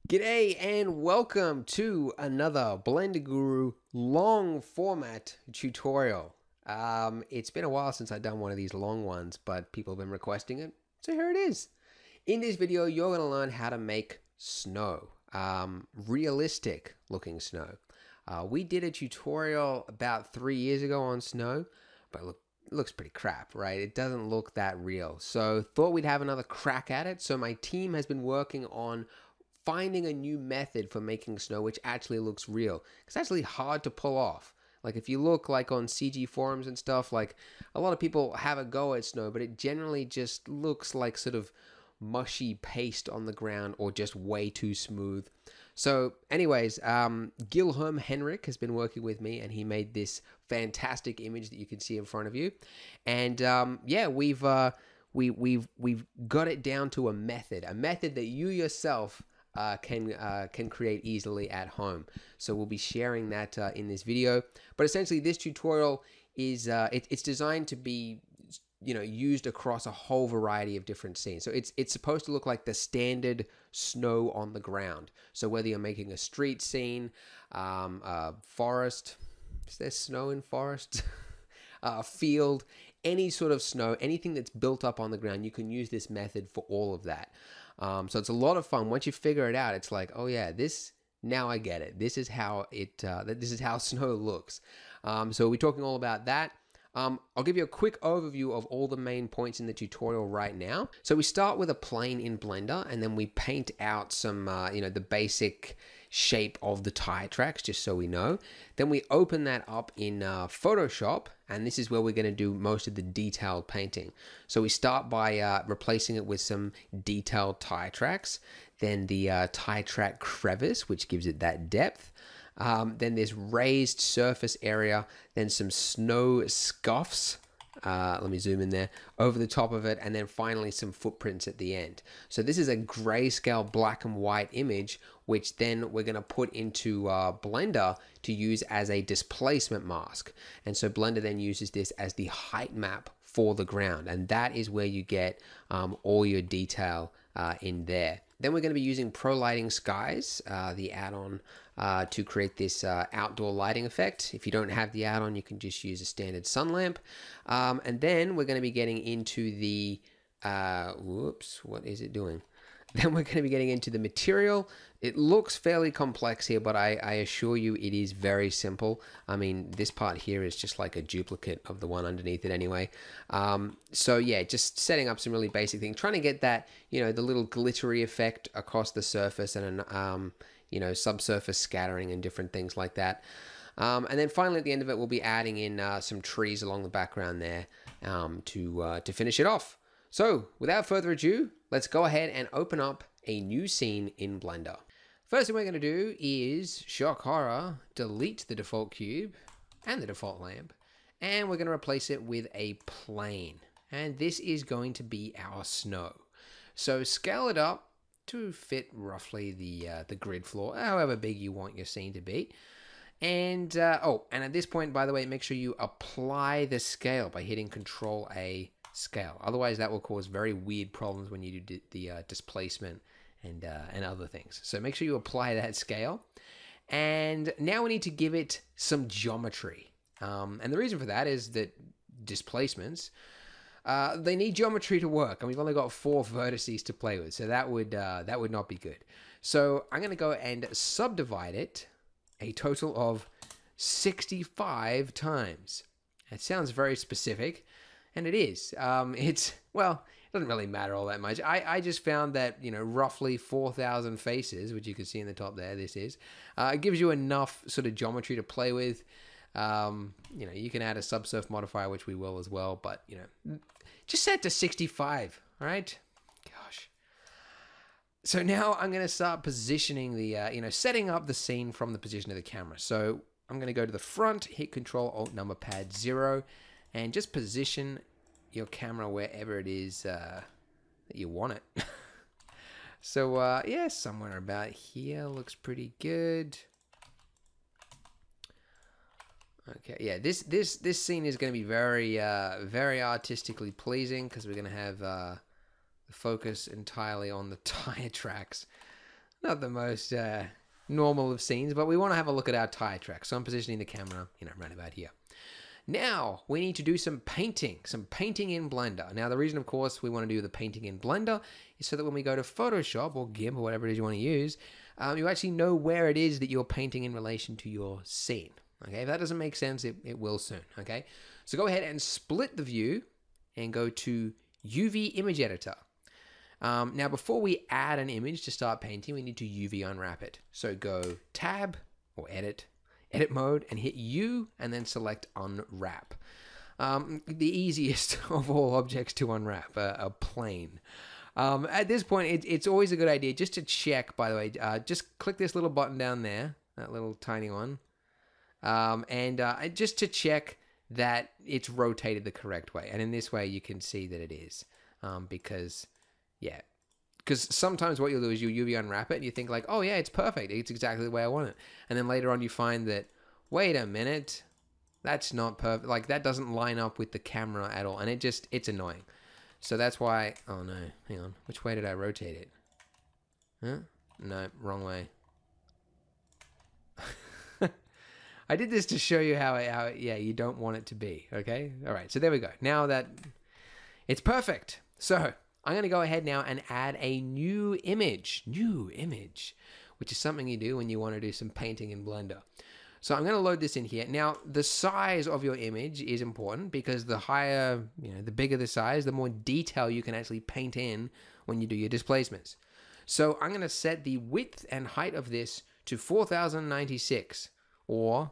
G'day and welcome to another Blender Guru long format tutorial. It's been a while since I've done one of these long ones, but people have been requesting it, so here it is. In this video, you're going to learn how to make snow, realistic looking snow. We did a tutorial about 3 years ago on snow, but look, it looks pretty crap, right? It doesn't look that real. So thought we'd have another crack at it. So my team has been working on finding a new method for making snow which actually looks real. It's actually hard to pull off. Like if you look like on CG forums and stuff, like a lot of people have a go at snow, but it generally just looks like sort of mushy paste on the ground or just way too smooth. So anyways, Gilherm Henrik has been working with me and he made this fantastic image that you can see in front of you. And yeah, we've got it down to a method that you yourself can create easily at home. So we'll be sharing that in this video. But essentially, this tutorial is it's designed to be used across a whole variety of different scenes. So it's supposed to look like the standard snow on the ground. So whether you're making a street scene, forest, is there snow in forest? Field, any sort of snow, anything that's built up on the ground, you can use this method for all of that. So it's a lot of fun. Once you figure it out, it's like, oh yeah, now I get it. This is how this is how snow looks. So we're talking all about that. I'll give you a quick overview of all the main points in the tutorial right now. So we start with a plane in Blender, and then we paint out some, the basic shape of the tire tracks, just so we know. Then we open that up in Photoshop, and this is where we're going to do most of the detailed painting. So we start by replacing it with some detailed tire tracks, then the tire track crevice, which gives it that depth. Then this raised surface area, then some snow scuffs, let me zoom in there, over the top of it, and then finally some footprints at the end. So this is a grayscale black and white image, which then we're going to put into Blender to use as a displacement mask. And so Blender then uses this as the height map for the ground, and that is where you get all your detail in there. Then we're going to be using Pro Lighting Skies, the add-on, to create this outdoor lighting effect. If you don't have the add-on, you can just use a standard sun lamp. And then we're going to be getting into the, whoops, what is it doing? Then we're going to be getting into the material. It looks fairly complex here, but I assure you it is very simple. I mean, this part here is just like a duplicate of the one underneath it anyway. So yeah, just setting up some really basic things, trying to get that, the little glittery effect across the surface and an, subsurface scattering and different things like that. And then finally at the end of it, we'll be adding in some trees along the background there to finish it off. So without further ado, let's go ahead and open up a new scene in Blender. First thing we're going to do is, shock horror, delete the default cube and the default lamp, and we're going to replace it with a plane. And this is going to be our snow. So scale it up to fit roughly the grid floor, however big you want your scene to be. And and at this point, by the way, make sure you apply the scale by hitting Control A, scale. Otherwise, that will cause very weird problems when you do the displacement and other things. So make sure you apply that scale. And now we need to give it some geometry. And the reason for that is that displacements, they need geometry to work, and we've only got 4 vertices to play with, so that would not be good. So I'm going to go and subdivide it a total of 65 times. That sounds very specific, and it is. Well, it doesn't really matter all that much. I just found that, roughly 4,000 faces, which you can see in the top there, this is, it gives you enough sort of geometry to play with. You can add a Subsurface Modifier, which we will as well, but, just set to 65, all right? Gosh. So now I'm going to start positioning the, setting up the scene from the position of the camera. So I'm going to go to the front, hit Control Alt number pad 0, and just position your camera wherever it is that you want it. So yeah, somewhere about here looks pretty good. Okay, yeah, this scene is going to be very very artistically pleasing because we're going to have the focus entirely on the tire tracks. not the most normal of scenes, but we want to have a look at our tire tracks. So I'm positioning the camera, right about here. Now we need to do some painting in Blender. Now the reason, of course, we want to do the painting in Blender is so that when we go to Photoshop or GIMP or whatever it is you want to use, you actually know where it is that you're painting in relation to your scene. Okay, if that doesn't make sense, it will soon. Okay, so go ahead and split the view and go to UV Image Editor. Now before we add an image to start painting, we need to UV unwrap it. So go Tab or Edit mode, and hit U, and then select Unwrap. The easiest of all objects to unwrap, a plane. At this point, it's always a good idea just to check, by the way, just click this little button down there, that little tiny one, and just to check that it's rotated the correct way. And in this way, you can see that it is, because sometimes what you'll do is you UV unwrap it and you think like, oh yeah, it's perfect. It's exactly the way I want it. And then later on you find that, wait a minute, that's not perfect. Like that doesn't line up with the camera at all. And it's annoying. So that's why, oh no, hang on. Which way did I rotate it? Huh? No, wrong way. I did this to show you how you don't want it to be. Okay. All right. So there we go. Now that it's perfect. So I'm going to go ahead now and add a new image, which is something you do when you want to do some painting in Blender. So I'm going to load this in here. Now, the size of your image is important because the higher, the bigger the size, the more detail you can actually paint in when you do your displacements. So I'm going to set the width and height of this to 4096 or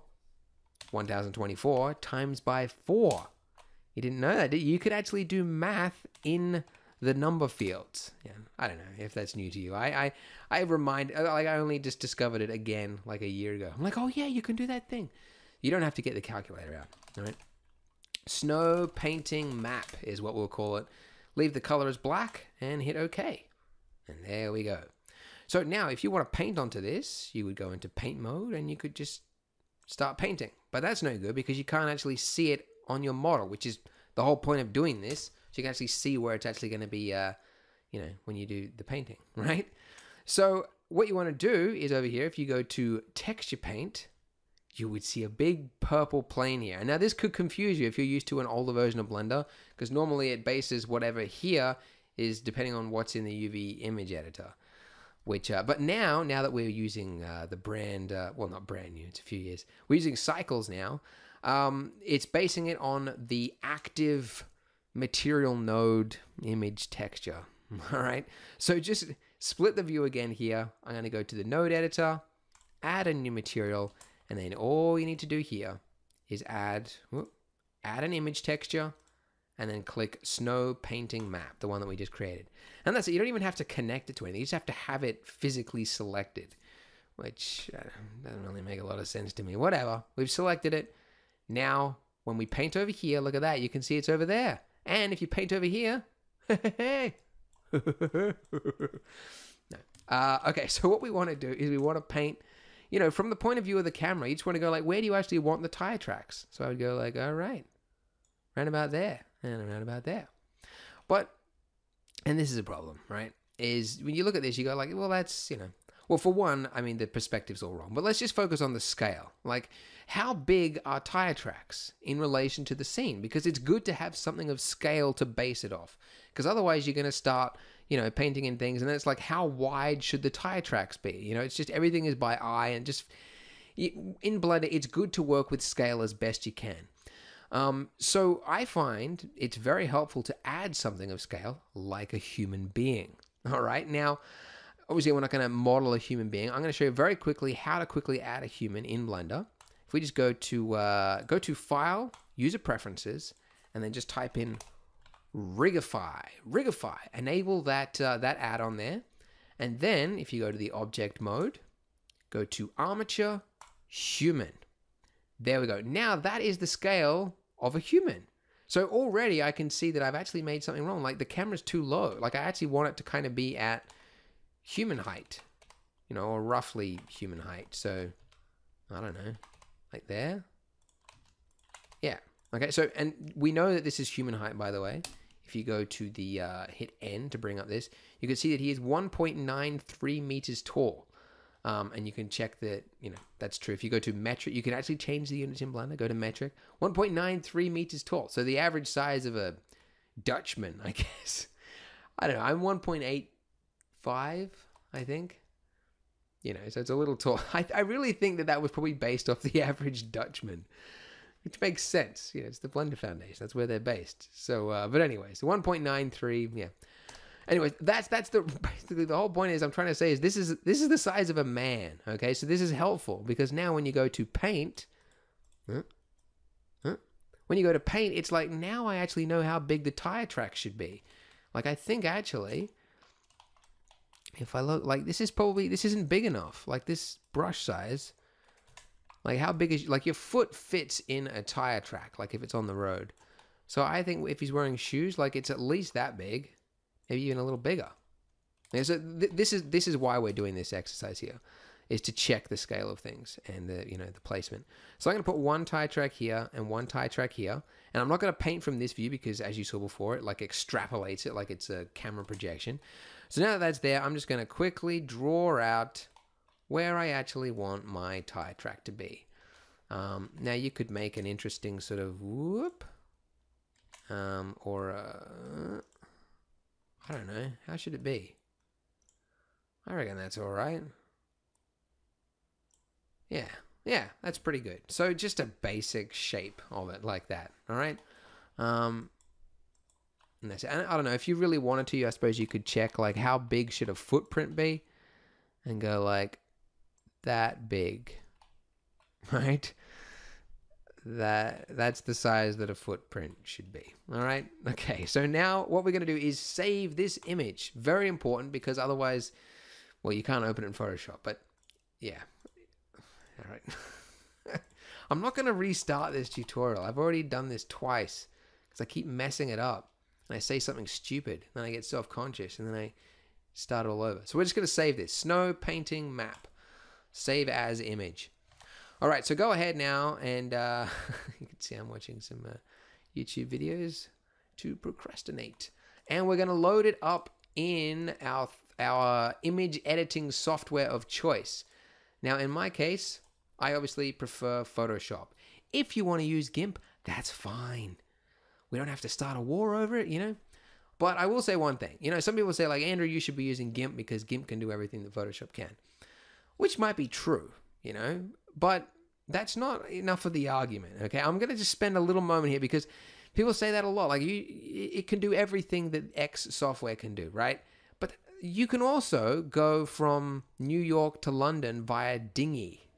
1024 times by 4. You didn't know that, did you? You could actually do math in the number fields. Yeah, I don't know if that's new to you. I only just discovered it again like a year ago. I'm like, oh yeah, you can do that thing. You don't have to get the calculator out. All right. Snow painting map is what we'll call it. Leave the color as black and hit OK. And there we go. So now if you want to paint onto this, you would go into paint mode and you could just start painting. But that's no good because you can't actually see it on your model, which is the whole point of doing this. So you can actually see where it's actually going to be, when you do the painting, right? So what you want to do is over here, if you go to Texture Paint, you would see a big purple plane here. And now this could confuse you if you're used to an older version of Blender, because normally it bases whatever here is depending on what's in the UV Image Editor. Which, but now that we're using the brand, well, not brand new, it's a few years. We're using Cycles now. It's basing it on the active material node image texture. All right. So just split the view again here. I'm going to go to the node editor, add a new material, and then all you need to do here is add an image texture, and then click Snow Painting Map, the one that we just created. And that's it. You don't even have to connect it to anything. You just have to have it physically selected, which doesn't really make a lot of sense to me. Whatever. We've selected it. Now, when we paint over here, look at that. You can see it's over there. And if you paint over here, hey. No. Okay, so what we want to do is we want to paint, from the point of view of the camera. You just want to go like, where do you actually want the tire tracks? So I would go like, all right, round about there and around about there. But, and this is a problem, right? Is when you look at this, you go like, well, that's, well, for one, I mean, the perspective's all wrong. But let's just focus on the scale. Like, how big are tire tracks in relation to the scene? Because it's good to have something of scale to base it off. Because otherwise you're going to start, painting in things. And then it's like, how wide should the tire tracks be? It's just everything is by eye. And just in Blender, it's good to work with scale as best you can. So I find it's very helpful to add something of scale, like a human being. All right. Now, obviously, we're not going to model a human being. I'm going to show you very quickly how to quickly add a human in Blender. If we just go to File, User Preferences, and then just type in Rigify, enable that add-on there. And then if you go to the Object mode, go to Armature, Human. There we go. Now that is the scale of a human. So already I can see that I've actually made something wrong. Like the camera's too low. Like I actually want it to kind of be at human height, or roughly human height. So I don't know, like there. Yeah. Okay. So, and we know that this is human height, by the way. if you go to the hit N to bring up this, you can see that he is 1.93 meters tall. And you can check that, that's true. If you go to metric, you can actually change the units in Blender, go to metric, 1.93 meters tall. So the average size of a Dutchman, I guess. I don't know, I'm 1.85, I think. So it's a little tall. I really think that was probably based off the average Dutchman, which makes sense. It's the Blender Foundation. That's where they're based. So, but anyway, so 1.93, yeah. Anyways, that's basically the whole point is I'm trying to say is this is the size of a man, okay? So this is helpful because now when you go to paint, when you go to paint, it's like now I actually know how big the tire track should be. Like I think actually, if I look, like this isn't big enough. Like this brush size, like how big is, like your foot fits in a tire track, like if it's on the road. So I think if he's wearing shoes, like it's at least that big. Maybe even a little bigger. And so this is why we're doing this exercise here, is to check the scale of things and the placement. So I'm going to put one tire track here and one tire track here, and I'm not going to paint from this view because, as you saw before, it like extrapolates it like it's a camera projection. So now that that's there, I'm just going to quickly draw out where I actually want my tire track to be. Now you could make an interesting sort of whoop, or I don't know. How should it be? I reckon that's all right. Yeah, that's pretty good. So just a basic shape of it like that, all right? And that's it. And I don't know, if you really wanted to, I suppose you could check like how big should a footprint be and go like that big, right? That's the size that a footprint should be. All right. Okay. So now what we're going to do is save this image. Very important because otherwise, well, you can't open it in Photoshop. But yeah. All right. I'm not going to restart this tutorial. I've already done this twice because I keep messing it up and I say something stupid. Then I get self-conscious and then I start all over. So we're just going to save this. Snow painting map. Save as image. All right, so go ahead now, and you can see I'm watching some YouTube videos to procrastinate. And we're going to load it up in our image editing software of choice. Now, in my case, I obviously prefer Photoshop. If you want to use GIMP, that's fine. We don't have to start a war over it, But I will say one thing. Some people say, like, Andrew, you should be using GIMP because GIMP can do everything that Photoshop can. Which might be true, but that's not enough of the argument, okay? I'm going to just spend a little moment here because people say that a lot. Like, it can do everything that X software can do, right? But you can also go from New York to London via dinghy.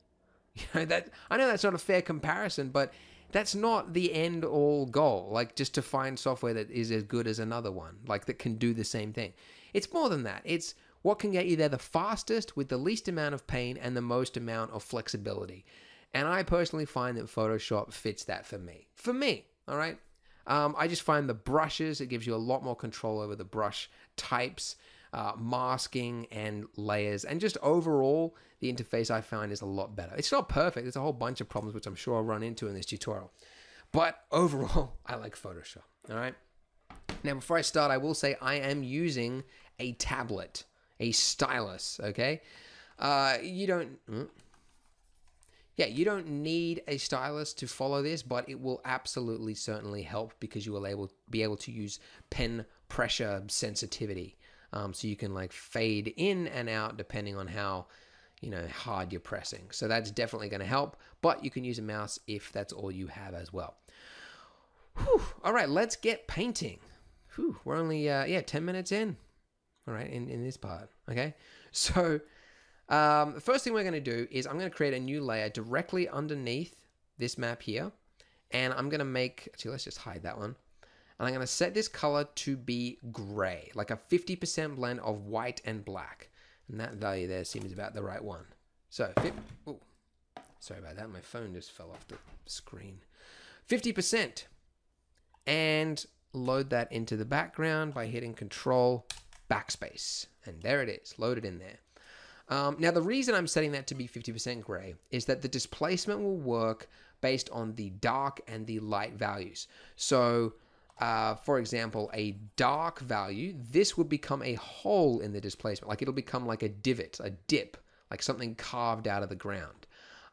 I know that's not a fair comparison, but that's not the end-all goal, like just to find software that is as good as another one, like that can do the same thing. It's more than that. It's what can get you there the fastest with the least amount of pain and the most amount of flexibility. And I personally find that Photoshop fits that for me. For me, all right? I just find the brushes, it gives you a lot more control over the brush types, masking and layers. And just overall, the interface I find is a lot better. It's not perfect. There's a whole bunch of problems, which I'm sure I'll run into in this tutorial. But overall, I like Photoshop, all right? Now, before I start, I will say I am using a tablet. A stylus, okay? You don't need a stylus to follow this, but it will absolutely certainly help because you will be able to use pen pressure sensitivity. So you can like fade in and out depending on how hard you're pressing. So that's definitely going to help, but you can use a mouse if that's all you have as well. Whew. All right, let's get painting. Whew. We're only 10 minutes in. All right, in this part, okay? So the first thing we're going to do is I'm going to create a new layer directly underneath this map here. And I'm going to actually, let's just hide that one. And I'm going to set this color to be gray, like a 50% blend of white and black. And that value there seems about the right one. So, sorry about that. My phone just fell off the screen. 50%. And load that into the background by hitting Control Backspace. And there it is, loaded in there. Now, the reason I'm setting that to be 50% gray is that the displacement will work based on the dark and the light values. So for example, a dark value, this would become a hole in the displacement. Like it'll become like a divot, a dip, like something carved out of the ground.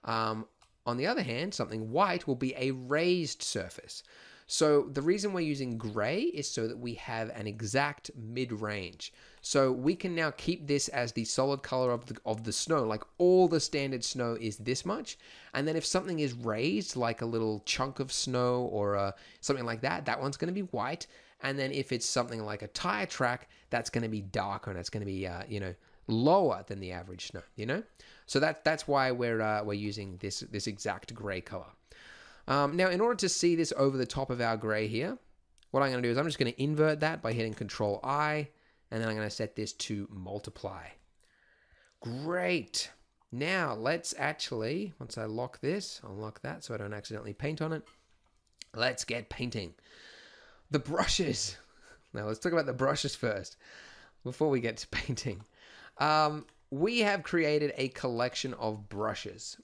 On the other hand, something white will be a raised surface. So the reason we're using gray is so that we have an exact mid-range. So we can now keep this as the solid color of the snow, like all the standard snow is this much. And then if something is raised, like a little chunk of snow or something like that, that one's going to be white. And then if it's something like a tire track, that's going to be darker and it's going to be, lower than the average snow, So that's why we're using this exact gray color. Now, in order to see this over the top of our gray here, what I'm going to do is I'm just going to invert that by hitting Control I, and then I'm going to set this to multiply. Great. Now, let's actually, once I lock this, I'll lock that so I don't accidentally paint on it. Let's get painting. The brushes. Now, let's talk about the brushes first before we get to painting. We have created a collection of brushes.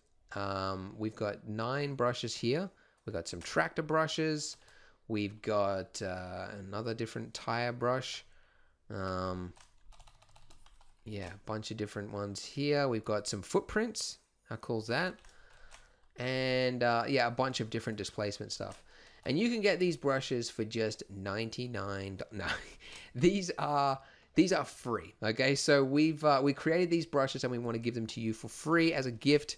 We've got 9 brushes here. We've got some tractor brushes. We've got another different tire brush. Yeah, a bunch of different ones here. We've got some footprints. How cool is that? And yeah, a bunch of different displacement stuff. And you can get these brushes for just $99. No, these are free. Okay, so we created these brushes and we want to give them to you for free as a gift.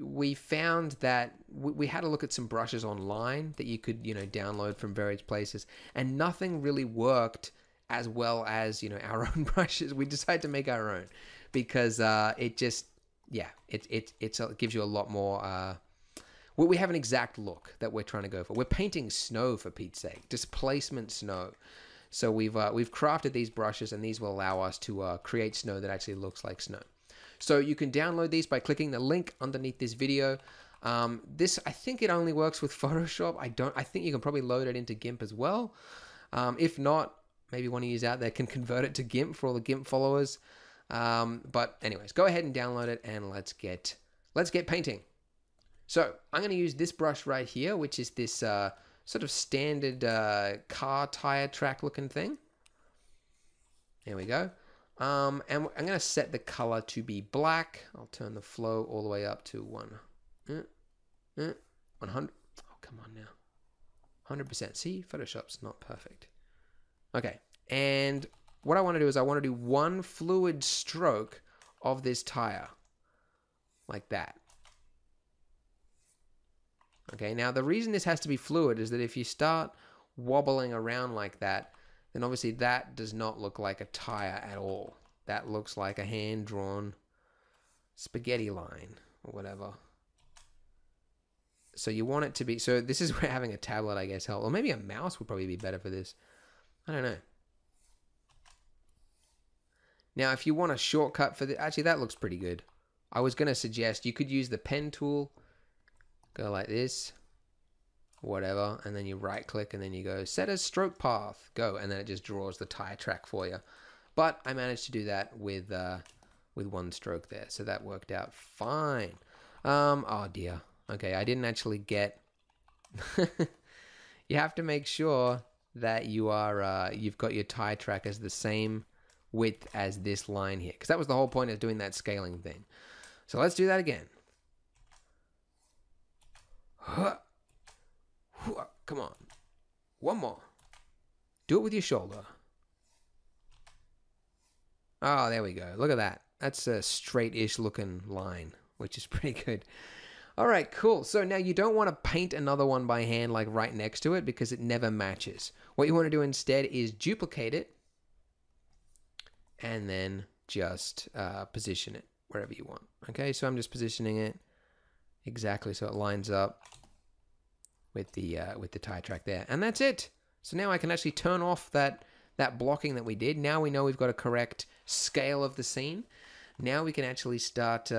We found that we had to look at some brushes online that you could, download from various places, and nothing really worked as well as, our own brushes. We decided to make our own because it just, yeah, it gives you a lot more. We have an exact look that we're trying to go for. We're painting snow, for Pete's sake, displacement snow. So we've crafted these brushes, and these will allow us to create snow that actually looks like snow. So you can download these by clicking the link underneath this video. I think it only works with Photoshop. I think you can probably load it into GIMP as well. If not, maybe one of you out there can convert it to GIMP for all the GIMP followers. But anyways, go ahead and download it, and let's get painting. So I'm going to use this brush right here, which is this sort of standard car tire track looking thing. There we go. And I'm going to set the color to be black. I'll turn the flow all the way up to 100. Oh, come on now. 100%. See, Photoshop's not perfect. Okay. And what I want to do is I want to do one fluid stroke of this tire. Like that. Okay. Now, the reason this has to be fluid is that if you start wobbling around like that, then obviously that does not look like a tire at all. That looks like a hand-drawn spaghetti line or whatever. So you want it to be... So this is where having a tablet, I guess, helps. Or maybe a mouse would probably be better for this. I don't know. Now, if you want a shortcut for the... Actually, that looks pretty good. I was going to suggest you could use the pen tool. Go like this. Whatever, and then you right click and then you go set as stroke path, go, and then it just draws the tire track for you. But I managed to do that with one stroke there, so that worked out fine. Oh dear. Okay, I didn't actually get. You have to make sure that you are you've got your tire track as the same width as this line here, because that was the whole point of doing that scaling thing. So let's do that again. Come on. One more. Do it with your shoulder. Oh, there we go. Look at that. That's a straight-ish looking line, which is pretty good. All right, cool. So now you don't want to paint another one by hand like right next to it because it never matches. What you want to do instead is duplicate it and then just position it wherever you want. Okay, so I'm just positioning it exactly so it lines up with the tire track there, and that's it. So now I can actually turn off that blocking that we did. Now we know we've got a correct scale of the scene. Now we can actually start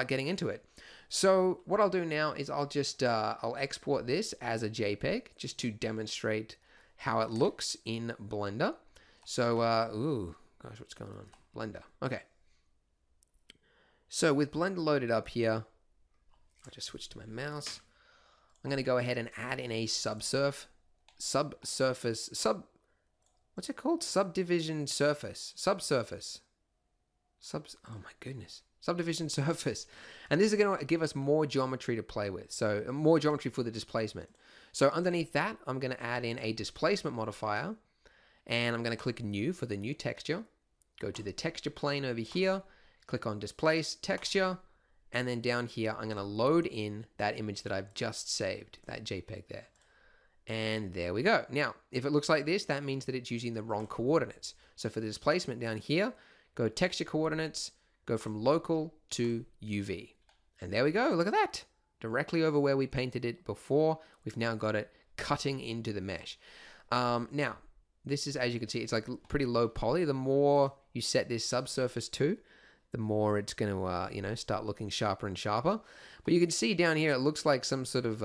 getting into it. So what I'll do now is I'll just I'll export this as a JPEG just to demonstrate how it looks in Blender. So ooh, gosh, what's going on? Blender. Okay. So with Blender loaded up here, I'll just switch to my mouse. I'm going to go ahead and add in a Subsurface subsurface, what's it called? Subdivision surface, subsurface, oh my goodness, subdivision surface. And this is going to give us more geometry to play with. So more geometry for the displacement. So underneath that, I'm going to add in a displacement modifier, and I'm going to click new for the new texture. Go to the texture plane over here, click on displace texture, and then down here, I'm going to load in that image that I've just saved, that JPEG there. And there we go. Now, if it looks like this, that means that it's using the wrong coordinates. So for the displacement down here, go texture coordinates, go from local to UV. And there we go. Look at that. Directly over where we painted it before, we've now got it cutting into the mesh. Now, this is, as you can see, it's like pretty low poly. The more you set this subsurface to, the more it's going to, you know, start looking sharper and sharper. But you can see down here, it looks like some sort of,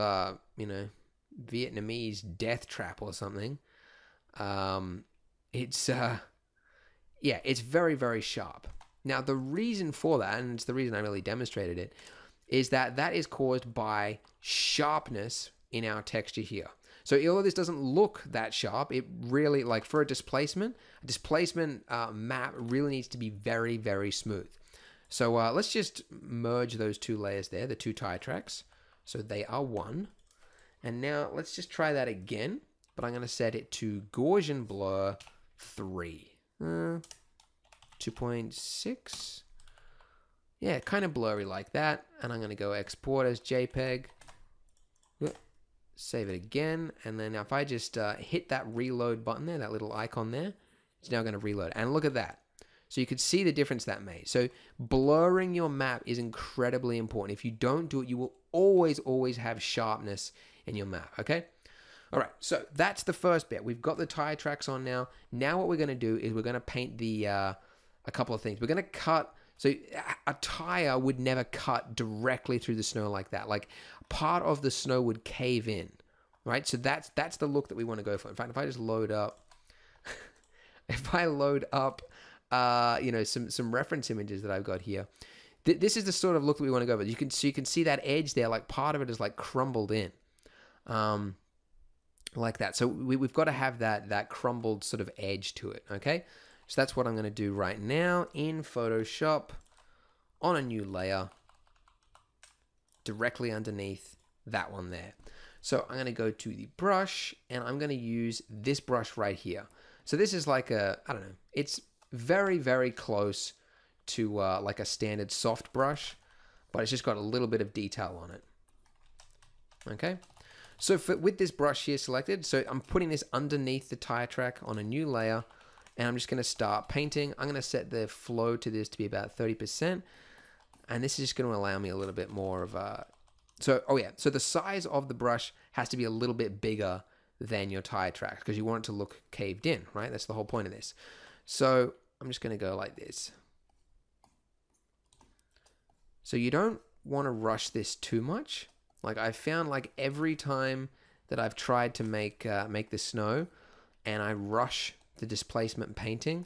you know, Vietnamese death trap or something. It's, yeah, it's very, very sharp. Now, the reason for that, and it's the reason I really demonstrated it, is that that is caused by sharpness in our texture here. So although this doesn't look that sharp, it really, like for a displacement map really needs to be very, very smooth. So let's just merge those two layers there, the two tire tracks. So they are one. And now let's just try that again, but I'm going to set it to Gaussian blur 3. 2.6. Yeah, kind of blurry like that. And I'm going to go export as JPEG. Save it again, and then if I just hit that reload button there, that little icon there, it's now going to reload. And look at that. So you could see the difference that made. So blurring your map is incredibly important. If you don't do it, you will always, always have sharpness in your map, okay? All right, so that's the first bit. We've got the tire tracks on now. Now what we're going to do is we're going to paint the a couple of things. We're going to cut. So a tire would never cut directly through the snow like that. Like part of the snow would cave in, right? So that's the look that we want to go for. In fact, if I just load up, if I load up, you know, some reference images that I've got here, this is the sort of look that we want to go for. You can see that edge there, like part of it is like crumbled in, like that. So we've got to have that crumbled sort of edge to it. Okay. So that's what I'm going to do right now in Photoshop on a new layer directly underneath that one there. So I'm going to go to the brush and I'm going to use this brush right here. So this is like I don't know, it's very, very close to like a standard soft brush, but it's just got a little bit of detail on it. Okay. So with this brush here selected, so I'm putting this underneath the tire track on a new layer. And I'm just going to start painting. I'm going to set the flow to this to be about 30%. And this is just going to allow me a little bit more of a... So the size of the brush has to be a little bit bigger than your tire tracks because you want it to look caved in, right? That's the whole point of this. So I'm just going to go like this. So you don't want to rush this too much. Like I found like every time that I've tried to make the snow and I rush the displacement painting,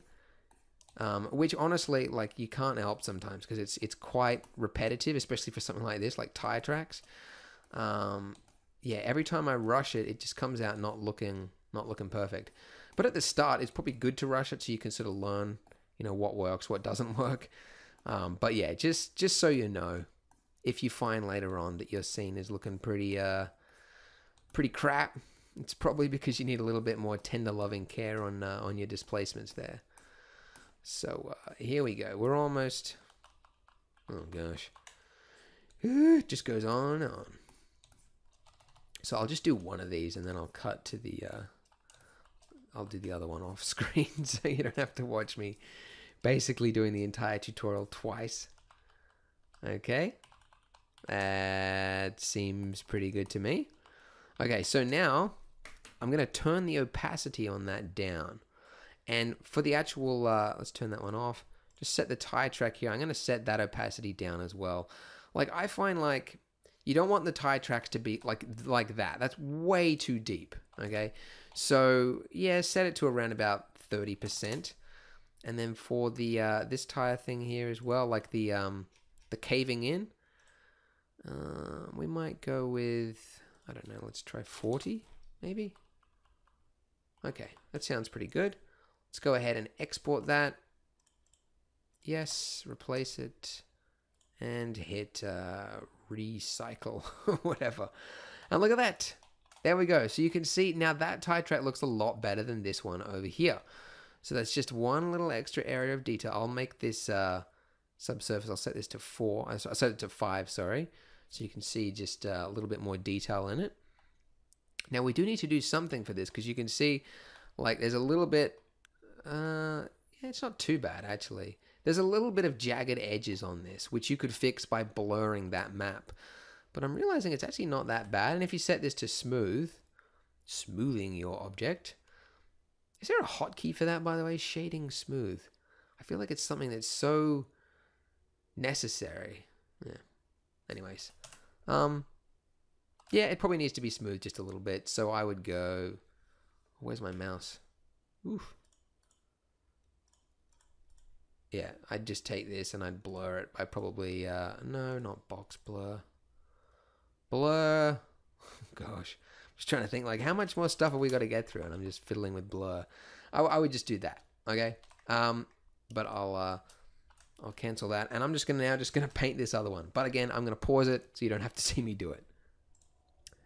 which honestly, like you can't help sometimes because it's quite repetitive, especially for something like this, like tire tracks. Yeah, every time I rush it, it just comes out not looking perfect. But at the start, it's probably good to rush it so you can sort of learn, you know, what works, what doesn't work. But yeah, just so you know, if you find later on that your scene is looking pretty crap, it's probably because you need a little bit more tender loving care on your displacements there. So here we go. We're almost... Oh gosh. It just goes on and on. So I'll just do one of these and then I'll cut to the... I'll do the other one off screen so you don't have to watch me basically doing the entire tutorial twice. Okay. That seems pretty good to me. Okay, so now... I'm going to turn the opacity on that down. And for the actual, let's turn that one off. Just set the tire track here. I'm going to set that opacity down as well. Like I find like you don't want the tire tracks to be like that. That's way too deep. Okay. So yeah, set it to around about 30%. And then for the, this tire thing here as well, like the caving in, we might go with, I don't know, let's try 40 maybe. Okay, that sounds pretty good. Let's go ahead and export that. Yes, replace it and hit recycle, whatever. And look at that. There we go. So you can see now that tie track looks a lot better than this one over here. So that's just one little extra area of detail. I'll make this subsurface, I'll set this to 4. I set it to 5, sorry. So you can see just a little bit more detail in it. Now we do need to do something for this because you can see like there's a little bit, yeah, it's not too bad actually. There's a little bit of jagged edges on this, which you could fix by blurring that map. But I'm realizing it's actually not that bad. And if you set this to smooth, smoothing your object. Is there a hotkey for that, by the way? Shading smooth. I feel like it's something that's so necessary. Yeah. Anyways. Yeah, it probably needs to be smooth just a little bit. So I would go... Where's my mouse? Oof. Yeah, I'd just take this and I'd blur it. I probably... no, not box blur. Blur. Gosh. I'm just trying to think, like, how much more stuff have we got to get through? And I'm just fiddling with blur. I would just do that, okay? But I'll cancel that. And I'm just going to paint this other one. But again, I'm going to pause it so you don't have to see me do it.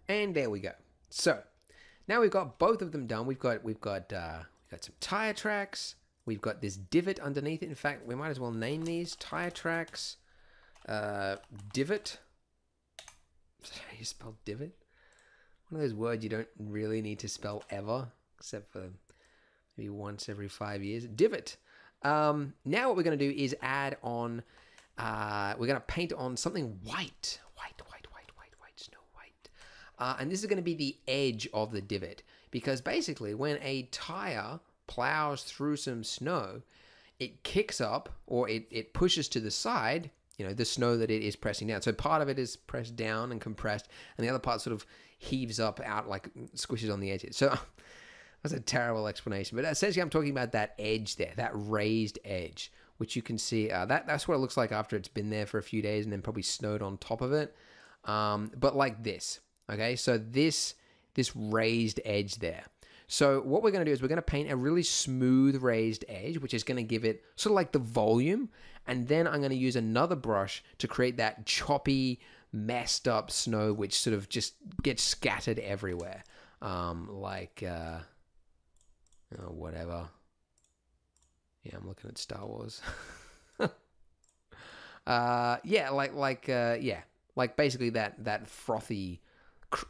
And there we go. So now we've got both of them done. We've got some tire tracks. We've got this divot underneath it. In fact, we might as well name these tire tracks divot. Is that how you spell divot? One of those words you don't really need to spell ever, except for maybe once every 5 years. Divot. Now what we're going to do is add on, we're going to paint on something white. Snow white. And this is going to be the edge of the divot. Because basically when a tire plows through some snow, it kicks up or it pushes to the side, you know, the snow that it is pressing down. So part of it is pressed down and compressed, and the other part sort of heaves up out, like squishes on the edges. So that's a terrible explanation, but essentially I'm talking about that edge there, that raised edge, which you can see, that's what it looks like after it's been there for a few days and then probably snowed on top of it. But like this, okay? So this raised edge there. So what we're going to do is we're going to paint a really smooth raised edge, which is going to give it sort of like the volume. And then I'm going to use another brush to create that choppy, messed up snow, which sort of just gets scattered everywhere. Whatever. Yeah, I'm looking at Star Wars. Like basically that frothy,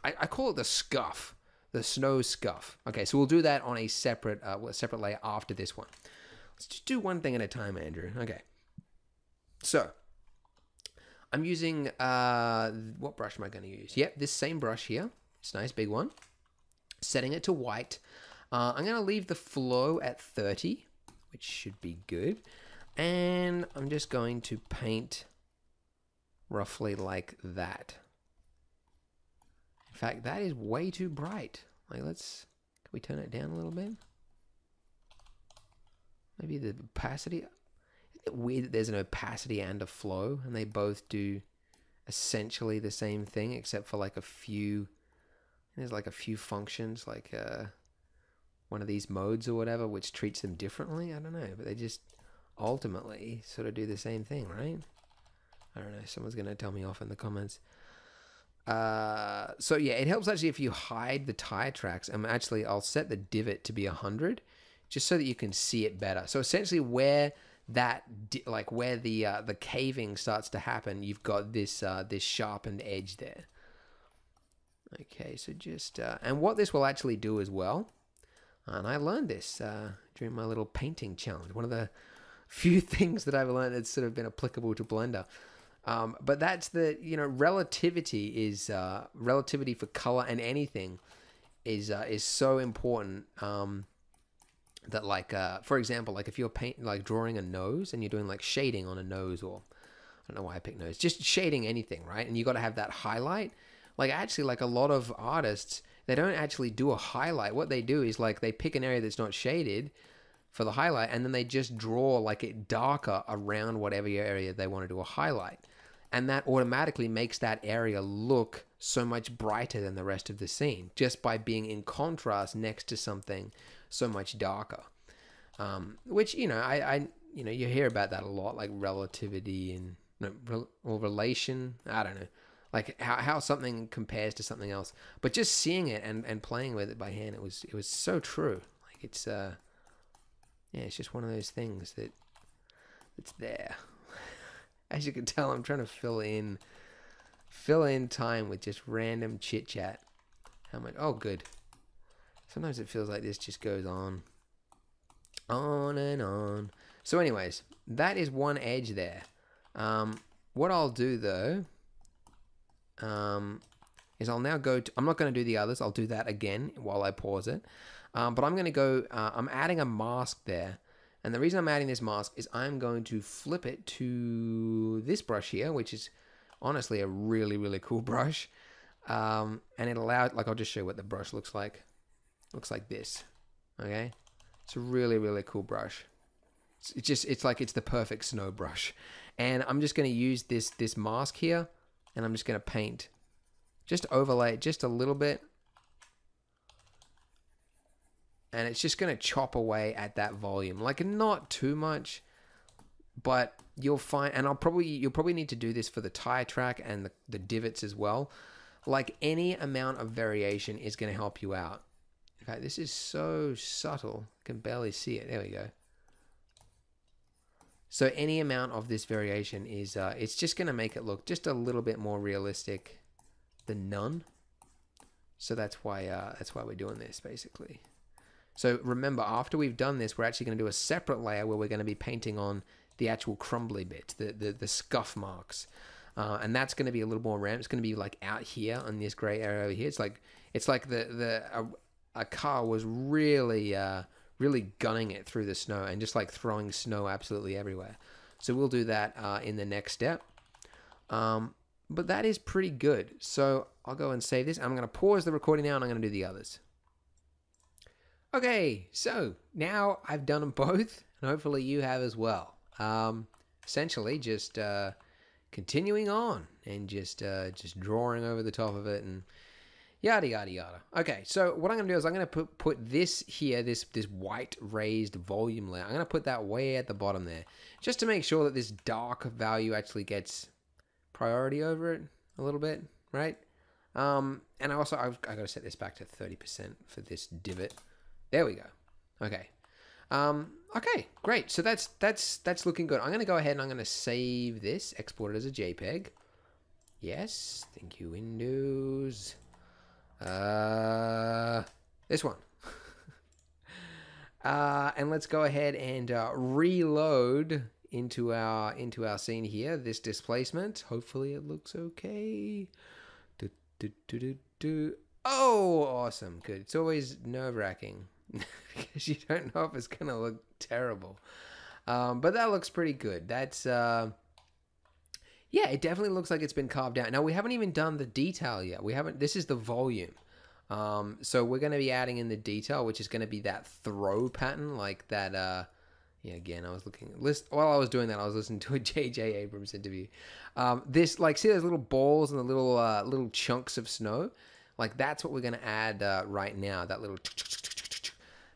I call it the scuff. The snow scuff. Okay, so we'll do that on a separate layer after this one. Let's just do one thing at a time, Andrew. Okay. So, I'm using, what brush am I going to use? Yep, this same brush here. It's a nice big one. Setting it to white. I'm going to leave the flow at 30, which should be good. And I'm just going to paint roughly like that. In fact, that is way too bright. Like, can we turn it down a little bit? Maybe the opacity. Isn't it weird that there's an opacity and a flow, and they both do essentially the same thing, except for like there's like a few functions, like one of these modes or whatever, which treats them differently. I don't know, but they just ultimately sort of do the same thing, right? I don't know. Someone's going to tell me off in the comments. So yeah, it helps actually if you hide the tire tracks. I'll set the divot to be 100 just so that you can see it better. So essentially where where the caving starts to happen, you've got this sharpened edge there. Okay, so just and what this will actually do as well, and I learned this during my little painting challenge, one of the few things that I've learned that's sort of been applicable to Blender. But that's relativity is relativity for color and anything is so important. That like for example, like if you're drawing a nose and you're doing like shading on a nose, or I don't know why I picked nose, just shading anything, right? And you got to have that highlight. Like actually, like a lot of artists, they don't actually do a highlight. What they do is like they pick an area that's not shaded for the highlight, and then they just draw like it darker around whatever area they want to do a highlight. And that automatically makes that area look so much brighter than the rest of the scene, just by being in contrast next to something so much darker. Which, you know, you know, you hear about that a lot, like relativity and or relation. I don't know, like how something compares to something else. But just seeing it and playing with it by hand, it was so true. Like it's yeah, it's just one of those things that it's there. As you can tell, I'm trying to fill in time with just random chit chat. How much? Oh, good. Sometimes it feels like this just goes on and on. So anyways, that is one edge there. What I'll do though, is I'll now go to, I'm not going to do the others. I'll do that again while I pause it. But I'm going to go, I'm adding a mask there. And the reason I'm adding this mask is I'm going to flip it to this brush here, which is honestly a really, really cool brush. And it allows, like, I'll just show you what the brush looks like. Looks like this. Okay. It's a really, really cool brush. It's like it's the perfect snow brush. And I'm just going to use this mask here, and I'm just going to paint. Just overlay it just a little bit. And it's just going to chop away at that volume. Like, not too much, but you'll find, and you'll probably need to do this for the tire track and the divots as well. Like, any amount of variation is going to help you out. Okay, this is so subtle. I can barely see it. There we go. So any amount of this variation is, it's just going to make it look just a little bit more realistic than none. So that's why we're doing this, basically. So remember, after we've done this, we're actually going to do a separate layer where we're going to be painting on the actual crumbly bits, the scuff marks. And that's going to be a little more ramp. It's going to be like out here on this gray area over here. It's like a car was really gunning it through the snow and just like throwing snow absolutely everywhere. So we'll do that in the next step. But that is pretty good. So I'll go and save this. I'm going to pause the recording now, and I'm going to do the others. Okay, so now I've done them both, and hopefully you have as well. Essentially, just continuing on and just drawing over the top of it and yada yada yada. Okay, so what I'm going to do is I'm going to put this here, this white raised volume layer. I'm going to put that way at the bottom there, just to make sure that this dark value actually gets priority over it a little bit, right? And I've got to set this back to 30% for this divot. There we go. Okay. Okay, great. So that's looking good. I'm going to go ahead and I'm going to save this, export it as a JPEG. Yes. Thank you, Windows. This one. And let's go ahead and reload into our scene here. This displacement. Hopefully it looks okay. Oh, awesome. Good. It's always nerve-wracking. Because you don't know if it's gonna look terrible, but that looks pretty good. That's yeah, it definitely looks like it's been carved out. Now we haven't even done the detail yet. This is the volume, so we're going to be adding in the detail, which is going to be that throw pattern, like that. Yeah, again, I was while I was doing that, I was listening to a J.J. Abrams interview. This, like, see those little balls and the little chunks of snow, like that's what we're going to add right now. That little.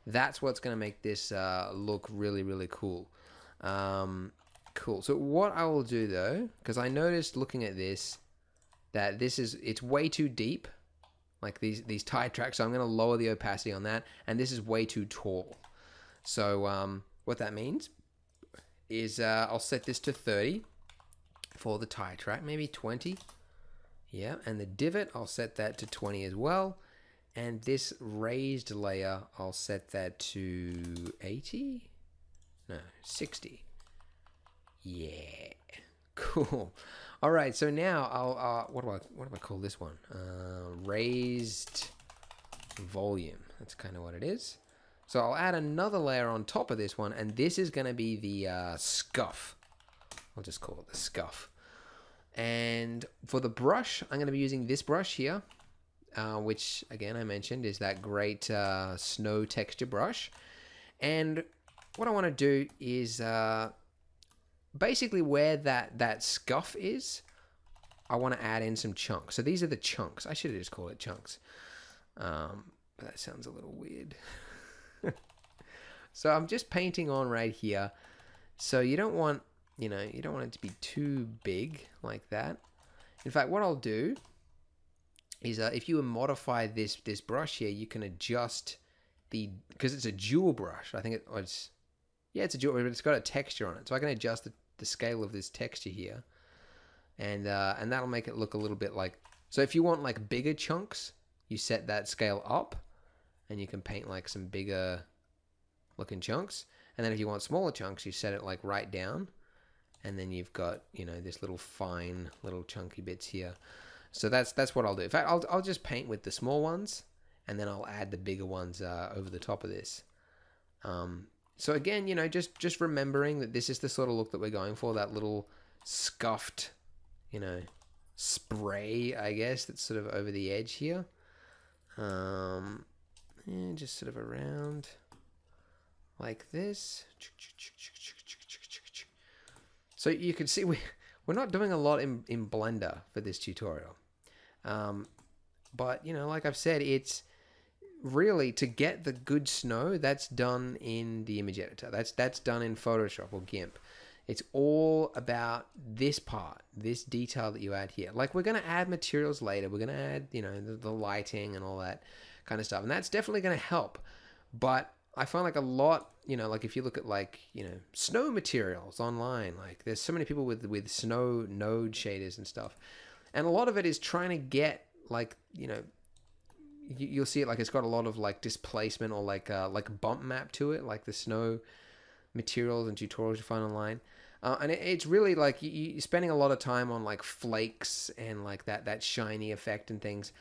That's what's going to make this look really, really cool. Cool. So what I will do, though, because I noticed looking at this, that it's way too deep, like these tire tracks, so I'm going to lower the opacity on that, and this is way too tall. So what that means is I'll set this to 30 for the tire track, maybe 20. Yeah, and the divot, I'll set that to 20 as well. And this raised layer, I'll set that to 80? No, 60. Yeah, cool. All right, so now I'll, what do I call this one? Raised volume. That's kind of what it is. So I'll add another layer on top of this one, and this is going to be the scuff. I'll just call it the scuff. And for the brush, I'm going to be using this brush here. Which, again, I mentioned is that great snow texture brush. And what I want to do is basically where that scuff is, I want to add in some chunks. So these are the chunks. I should have just called it chunks. But that sounds a little weird. So I'm just painting on right here. So you don't want, you don't want it to be too big like that. In fact, what I'll do is if you modify this brush here, you can adjust because it's a dual brush. I think it's a dual, but it's got a texture on it. So I can adjust the scale of this texture here. And that'll make it look a little bit like, so if you want like bigger chunks, you set that scale up and you can paint like some bigger looking chunks. And then if you want smaller chunks, you set it like right down. And then you've got, this little fine little chunky bits here. So that's what I'll do. In fact, I'll just paint with the small ones and then I'll add the bigger ones over the top of this. So again, just remembering that this is the sort of look that we're going for, that little scuffed, spray, I guess, that's sort of over the edge here. And just sort of around like this. So you can see we're not doing a lot in Blender for this tutorial. But, like I've said, it's really to get the good snow, that's done in the image editor. That's done in Photoshop or GIMP. It's all about this part, this detail that you add here. Like we're going to add materials later. We're going to add, the lighting and all that kind of stuff. And that's definitely going to help. But I find like a lot, like if you look at like, snow materials online, like there's so many people with snow node shaders and stuff. And a lot of it is trying to get like, you'll see it like it's got a lot of like displacement or like bump map to it, like the snow materials and tutorials you find online. And it's really like you're spending a lot of time on like flakes and like that shiny effect and things,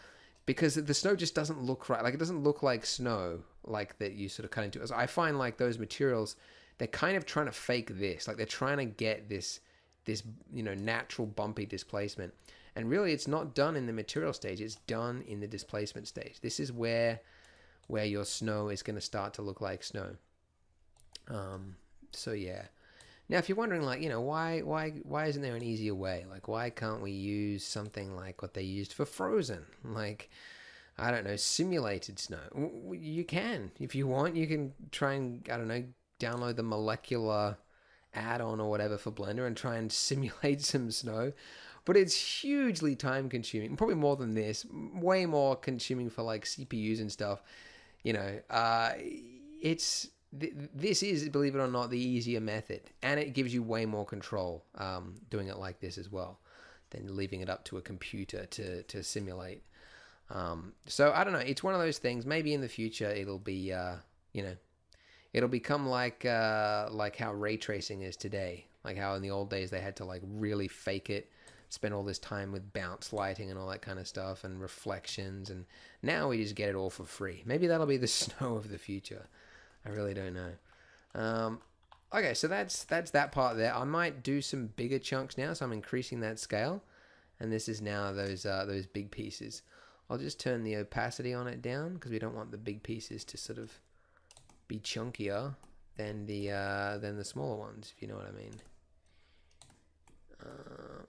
because the snow just doesn't look right. Like it doesn't look like snow like that you sort of cut into. So I find like those materials, they're kind of trying to fake this. Like they're trying to get this natural bumpy displacement. And really it's not done in the material stage. It's done in the displacement stage. This is where your snow is going to start to look like snow. So yeah. Now, if you're wondering, like, why isn't there an easier way? Like, why can't we use something like what they used for Frozen? Like, I don't know, simulated snow. You can. If you want, you can try and, I don't know, download the molecular add-on or whatever for Blender and try and simulate some snow. But it's hugely time-consuming. Probably more than this. Way more consuming for, like, CPUs and stuff. This is, believe it or not, the easier method, and it gives you way more control doing it like this as well than leaving it up to a computer to simulate. So I don't know, it's one of those things. Maybe in the future it'll be it'll become like how ray tracing is today, like how in the old days they had to like really fake it, spend all this time with bounce lighting and all that kind of stuff and reflections, and now we just get it all for free. Maybe that'll be the snow of the future. I really don't know. Okay, so that's that part there. I might do some bigger chunks now, so I'm increasing that scale. And this is now those big pieces. I'll just turn the opacity on it down because we don't want the big pieces to sort of be chunkier than the smaller ones, if you know what I mean.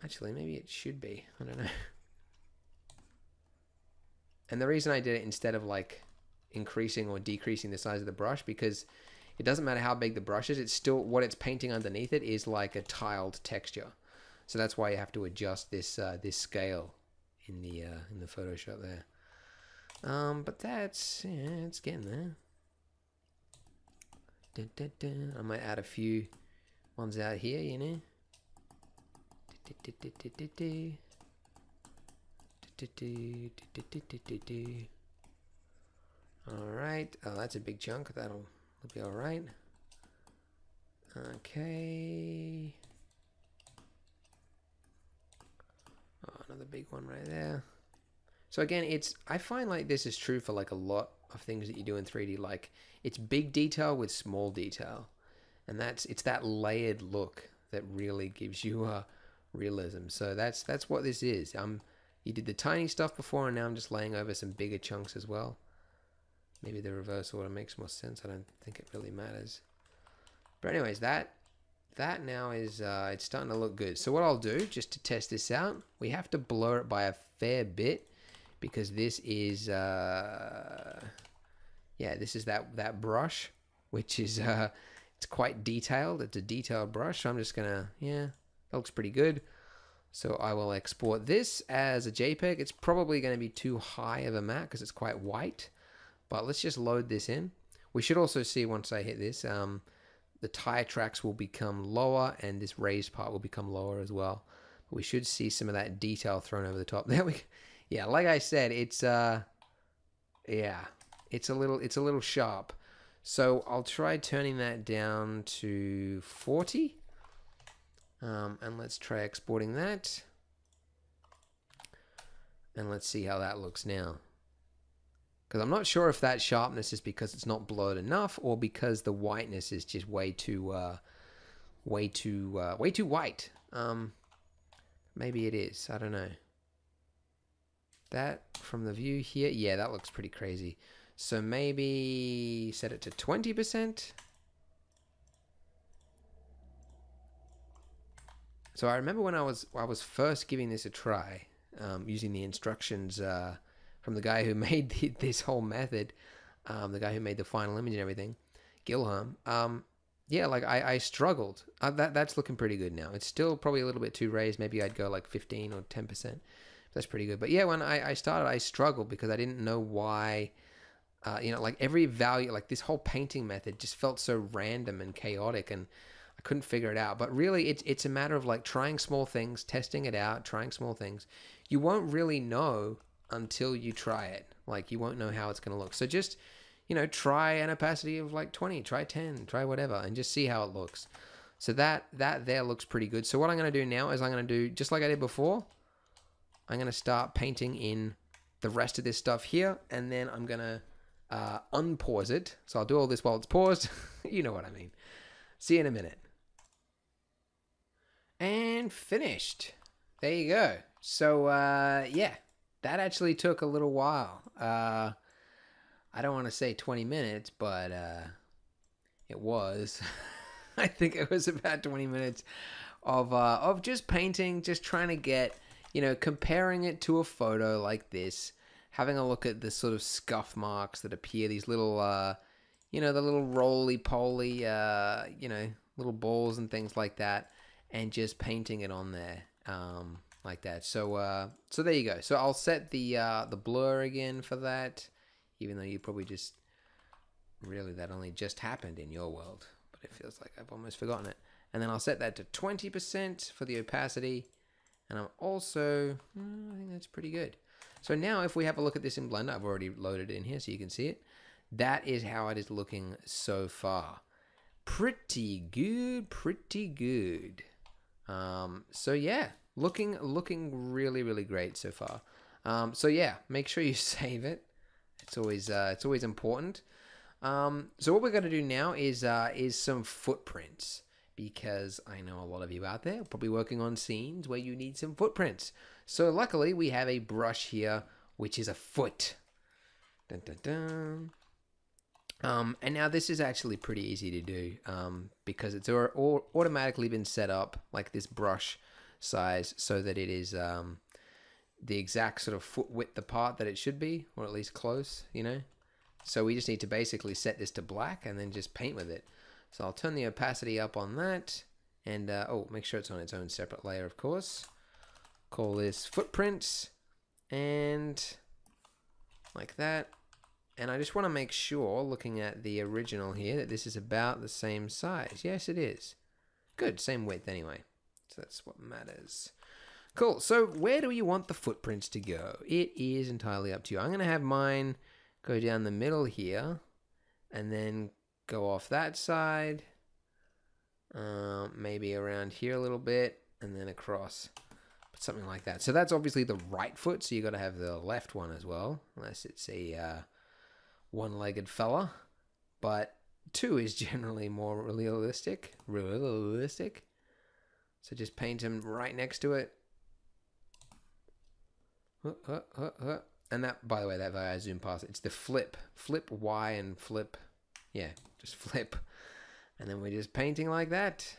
Actually, maybe it should be. I don't know. And the reason I did it instead of like increasing or decreasing the size of the brush, because it doesn't matter how big the brush is, it's still, what it's painting underneath it is like a tiled texture. So that's why you have to adjust this this scale in the Photoshop there. But that's, yeah, it's getting there. Dun, dun, dun. I might add a few ones out here, Alright, oh, that's a big chunk. That'll be alright. Okay. Oh, another big one right there. So again, I find like this is true for like a lot of things that you do in 3D. Like, it's big detail with small detail. And it's that layered look that really gives you realism. So that's what this is. You did the tiny stuff before, and now I'm just laying over some bigger chunks as well. Maybe the reverse order makes more sense. I don't think it really matters. But anyways, that that now is, it's starting to look good. So what I'll do, just to test this out, we have to blur it by a fair bit, because this is, yeah, this is that brush, which is, it's quite detailed. It's a detailed brush. So I'm just gonna, yeah, that looks pretty good. So I will export this as a JPEG. It's probably going to be too high of a matte because it's quite white, but let's just load this in. We should also see once I hit this, the tire tracks will become lower and this raised part will become lower as well. We should see some of that detail thrown over the top. There we go. Yeah, like I said, it's yeah, it's a little sharp. So I'll try turning that down to 40. And let's try exporting that. And let's see how that looks now. Because I'm not sure if that sharpness is because it's not blurred enough or because the whiteness is just way too white. Maybe it is. I don't know. That from the view here, yeah, that looks pretty crazy. So maybe set it to 20%. So I remember when I was first giving this a try, using the instructions from the guy who made this whole method, the guy who made the final image and everything, Gilham. Yeah, like I struggled. That's looking pretty good now. It's still probably a little bit too raised. Maybe I'd go like 15 or 10%. That's pretty good. But yeah, when I started, I struggled because I didn't know why. You know, like every value, like this whole painting method just felt so random and chaotic, and I couldn't figure it out. But really, it's a matter of like trying small things, testing it out, trying small things. You won't really know until you try it. Like you won't know how it's going to look. So just, you know, try an opacity of like 20, try 10, try whatever, and just see how it looks. So that there looks pretty good. So what I'm going to do now is I'm going to do just like I did before. I'm going to start painting in the rest of this stuff here, and then I'm going to unpause it. So I'll do all this while it's paused. You know what I mean. See you in a minute. And finished. There you go. So yeah, that actually took a little while. I don't want to say 20 minutes, but it was. I think it was about 20 minutes of just painting, just trying to get, you know, comparing it to a photo like this, having a look at the sort of scuff marks that appear, these little, you know, the little roly-poly, you know, little balls and things like that, and just painting it on there like that. So so there you go. So I'll set the blur again for that, even though you probably just, really, that only just happened in your world, but it feels like I've almost forgotten it. And then I'll set that to 20% for the opacity, and I'm also, I think that's pretty good. So now if we have a look at this in Blender, I've already loaded it in here so you can see it. That is how it is looking so far. Pretty good, pretty good. So yeah, looking really, really great so far. So yeah, make sure you save it. It's always important. So what we're going to do now is some footprints, because I know a lot of you out there are probably working on scenes where you need some footprints. So luckily we have a brush here, which is a foot. Dun, dun, dun. And now this is actually pretty easy to do, because it's automatically been set up like this brush size so that it is the exact sort of foot width apart that it should be, or at least close, you know. So we just need to basically set this to black and then just paint with it. So I'll turn the opacity up on that, and oh, make sure it's on its own separate layer, of course. Call this footprints, and like that. And I just want to make sure, looking at the original here, that this is about the same size. Yes, it is. Good, same width anyway. So that's what matters. Cool, so where do you want the footprints to go? It is entirely up to you. I'm going to have mine go down the middle here, and then go off that side, maybe around here a little bit, and then across, something like that. So that's obviously the right foot, so you got to have the left one as well, unless it's a one-legged fella, but two is generally more realistic. So just paint them right next to it. And that, by the way, that I zoom past it, it's the flip Y and flip, yeah, just flip, and then we're just painting like that.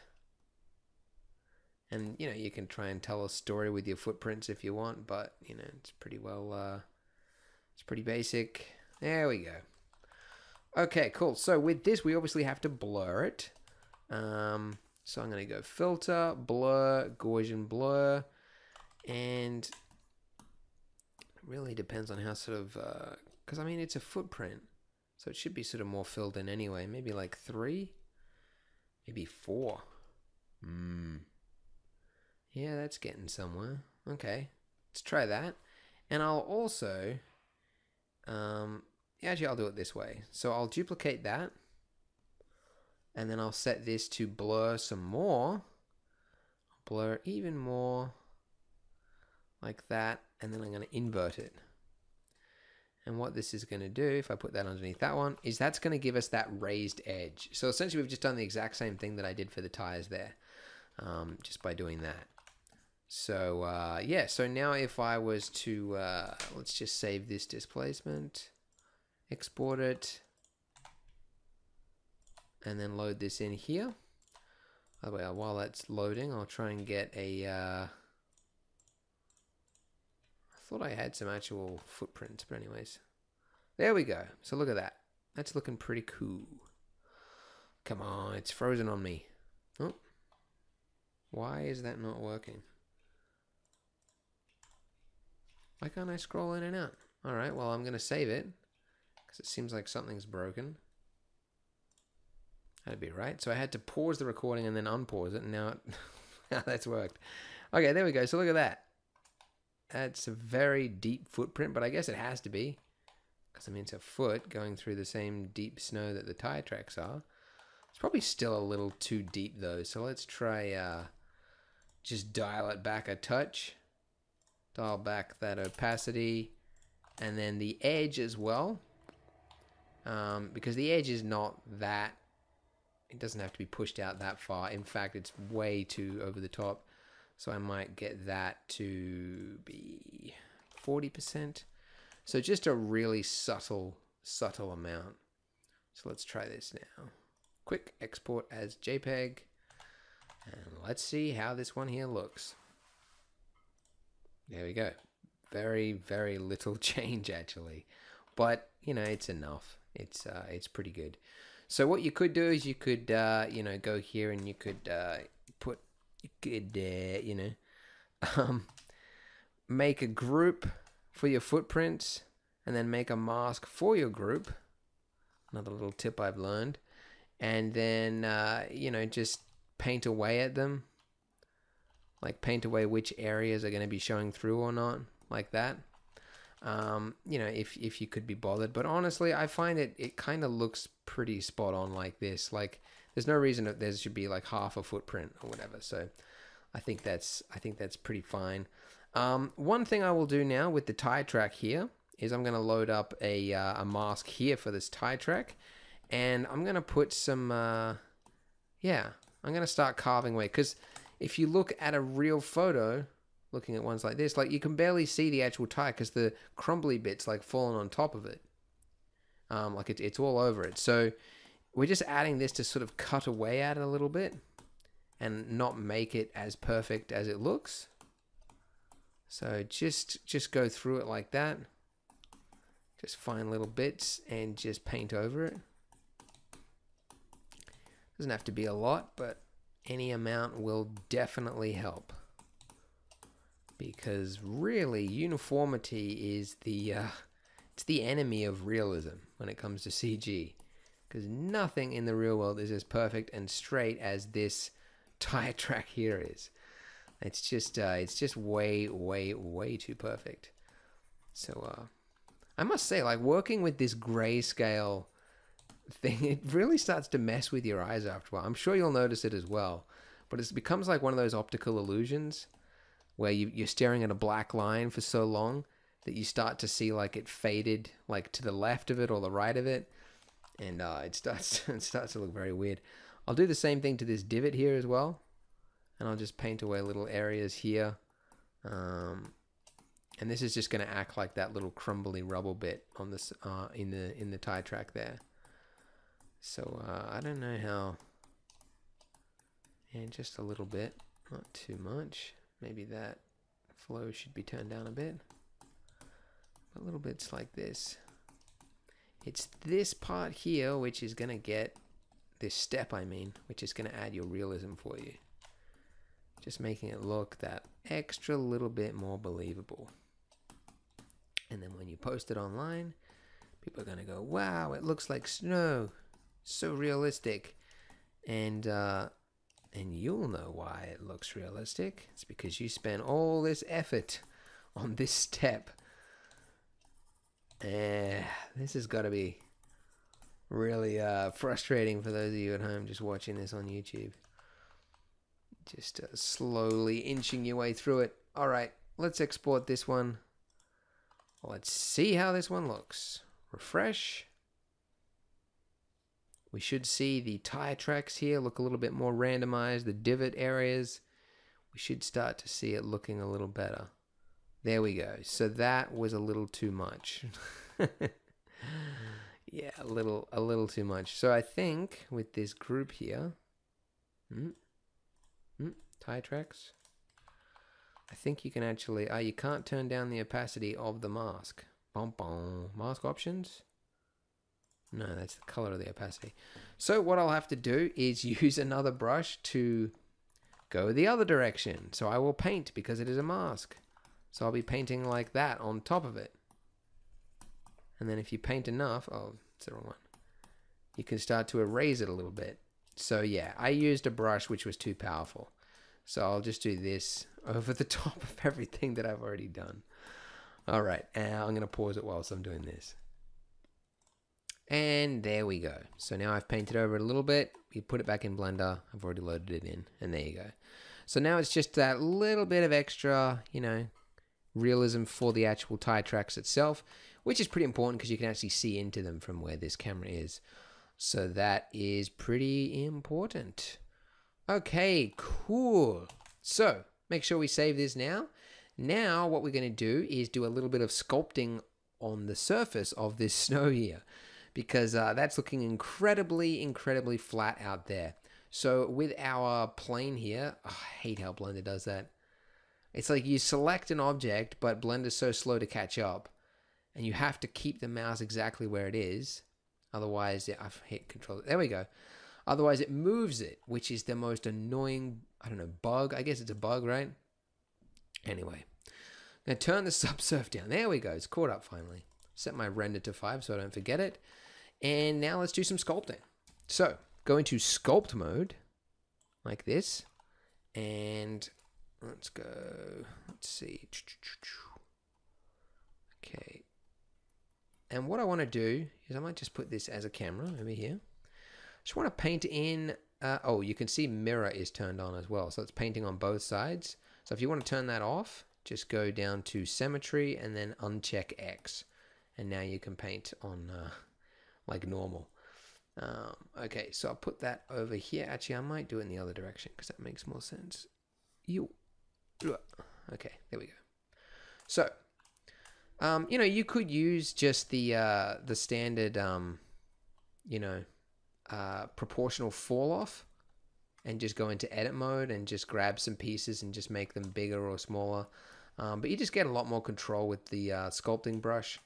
And, you know, you can try and tell a story with your footprints if you want, but, you know, it's pretty well, it's pretty basic. There we go. Okay, cool. So with this, we obviously have to blur it. So I'm going to go filter, blur, Gaussian blur, and it really depends on how sort of, because I mean, it's a footprint, so it should be sort of more filled in anyway. Maybe like 3, maybe 4. Yeah, that's getting somewhere. Okay, let's try that. And I'll also, actually I'll do it this way. So I'll duplicate that, and then I'll set this to blur some more. Blur even more, like that, and then I'm going to invert it. And what this is going to do, if I put that underneath that one, is that's going to give us that raised edge. So essentially we've just done the exact same thing that I did for the tires there, just by doing that. So yeah, so now if I was to, let's just save this displacement, export it, and then load this in here. By the way, while that's loading, I'll try and get a, I thought I had some actual footprints, but anyways. There we go. So look at that. That's looking pretty cool. Come on, it's frozen on me. Oh. Why is that not working? Why can't I scroll in and out? Alright, well I'm going to save it, because it seems like something's broken. That'd be right. So I had to pause the recording and then unpause it, and now that's worked. Okay, there we go. So look at that. That's a very deep footprint, but I guess it has to be, because I mean it's a foot going through the same deep snow that the tire tracks are. It's probably still a little too deep though, so let's try just dial it back a touch. Dial back that opacity, and then the edge as well, because the edge is not that, it doesn't have to be pushed out that far. In fact, it's way too over the top, so I might get that to be 40%. So just a really subtle amount. So let's try this now. Quick export as JPEG, and let's see how this one here looks. There we go. Very, very little change actually, but you know, it's enough. It's pretty good. So what you could do is you could you know, go here and you could you know, make a group for your footprints, and then make a mask for your group. Another little tip I've learned, and then you know, just paint away at them. Like paint away which areas are going to be showing through or not, like that. You know, if you could be bothered. But honestly, I find it kind of looks pretty spot on like this. Like there's no reason that there should be like half a footprint or whatever. So I think that's pretty fine. One thing I will do now with the tire track here is I'm going to load up a mask here for this tire track, and I'm going to put some yeah, I'm going to start carving away, because if you look at a real photo, looking at ones like this, like you can barely see the actual tire because the crumbly bit's like falling on top of it. Like it's all over it. So we're just adding this to sort of cut away at it a little bit and not make it as perfect as it looks. So just go through it like that. Just find little bits and just paint over it. Doesn't have to be a lot, but any amount will definitely help, because really uniformity is the it's the enemy of realism when it comes to CG, because nothing in the real world is as perfect and straight as this tire track here is. It's just way too perfect. So I must say, like, working with this grayscale thing, it really starts to mess with your eyes after a while. I'm sure you'll notice it as well, but it becomes like one of those optical illusions where you're staring at a black line for so long that you start to see like it faded like to the left of it or the right of it, and it starts to look very weird. I'll do the same thing to this divot here as well, and I'll just paint away little areas here, and this is just going to act like that little crumbly rubble bit on this in the tire track there. So I don't know how, and just a little bit. Not too much. Maybe that flow should be turned down a bit. A little bits like this. It's this part here which is going to get, this step I mean, which is going to add your realism for you. Just making it look that extra little bit more believable. And then when you post it online, people are going to go, wow, it looks like snow. So realistic. And you'll know why it looks realistic. It's because you spent all this effort on this step. This has got to be really frustrating for those of you at home just watching this on YouTube. Just slowly inching your way through it. All right, let's export this one. Let's see how this one looks. Refresh. We should see the tire tracks here look a little bit more randomized. The divot areas, we should start to see it looking a little better. There we go. So that was a little too much. Yeah, a little too much. So I think with this group here, tire tracks, I think you can actually, you can't turn down the opacity of the mask. Mask options? No, that's the color of the opacity. So what I'll have to do is use another brush to go the other direction. So I will paint because it is a mask. So I'll be painting like that on top of it. And then if you paint enough, oh, it's the wrong one. You can start to erase it a little bit. So yeah, I used a brush which was too powerful. So I'll just do this over the top of everything that I've already done. All right, and I'm going to pause it whilst I'm doing this. And there we go. So now I've painted over it a little bit. We put it back in Blender. I've already loaded it in, and there you go. So now it's just that little bit of extra, you know, realism for the actual tire tracks itself, which is pretty important because you can actually see into them from where this camera is. So that is pretty important. Okay, cool. So make sure we save this now. Now what we're going to do is do a little bit of sculpting on the surface of this snow here, because that's looking incredibly flat out there. So with our plane here, I hate how Blender does that. It's like you select an object, but Blender's so slow to catch up, and you have to keep the mouse exactly where it is. Otherwise, I've hit control. There we go. Otherwise, it moves it, which is the most annoying, I don't know, bug. I guess it's a bug, right? Anyway, I'm going to turn the subsurf down. There we go. It's caught up finally. Set my render to 5 so I don't forget it. And now let's do some sculpting. So, go into sculpt mode, like this. And let's go, let's see. Okay. And what I want to do is I might just put this as a camera over here. Just want to paint in, oh, you can see mirror is turned on as well. So it's painting on both sides. So if you want to turn that off, just go down to symmetry and then uncheck X. And now you can paint on like normal. Okay, so I'll put that over here. Actually, I might do it in the other direction because that makes more sense. Okay, there we go. So, you know, you could use just the standard, you know, proportional fall off and just go into edit mode and just grab some pieces and just make them bigger or smaller. But you just get a lot more control with the sculpting brush.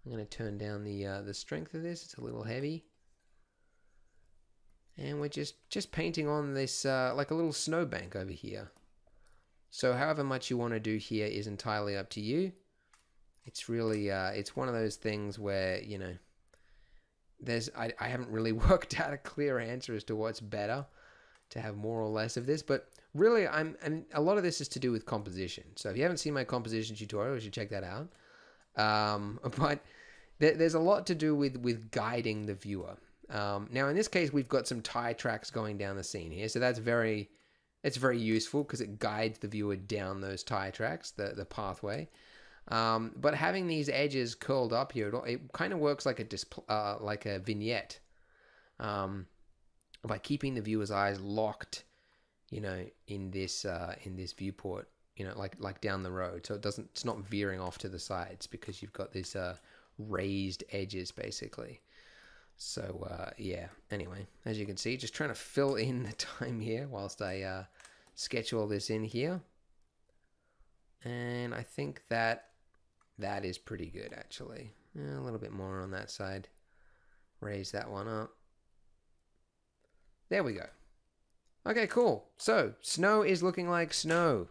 I'm going to turn down the strength of this. It's a little heavy. And we're just painting on this like a little snowbank over here. So however much you want to do here is entirely up to you. It's really, it's one of those things where, you know, I haven't really worked out a clear answer as to what's better, to have more or less of this, but really and a lot of this is to do with composition. So if you haven't seen my composition tutorial, you should check that out. But there's a lot to do with guiding the viewer. Now in this case, we've got some tire tracks going down the scene here. So it's very useful because it guides the viewer down those tire tracks, the pathway. But having these edges curled up here, it kind of works like a vignette, by keeping the viewer's eyes locked, you know, in this viewport, you know, like down the road. So it's not veering off to the sides because you've got these raised edges basically. So yeah. Anyway, as you can see, just trying to fill in the time here whilst I sketch all this in here. And I think that is pretty good, actually. Yeah, a little bit more on that side. Raise that one up. There we go. Okay, cool. So snow is looking like snow,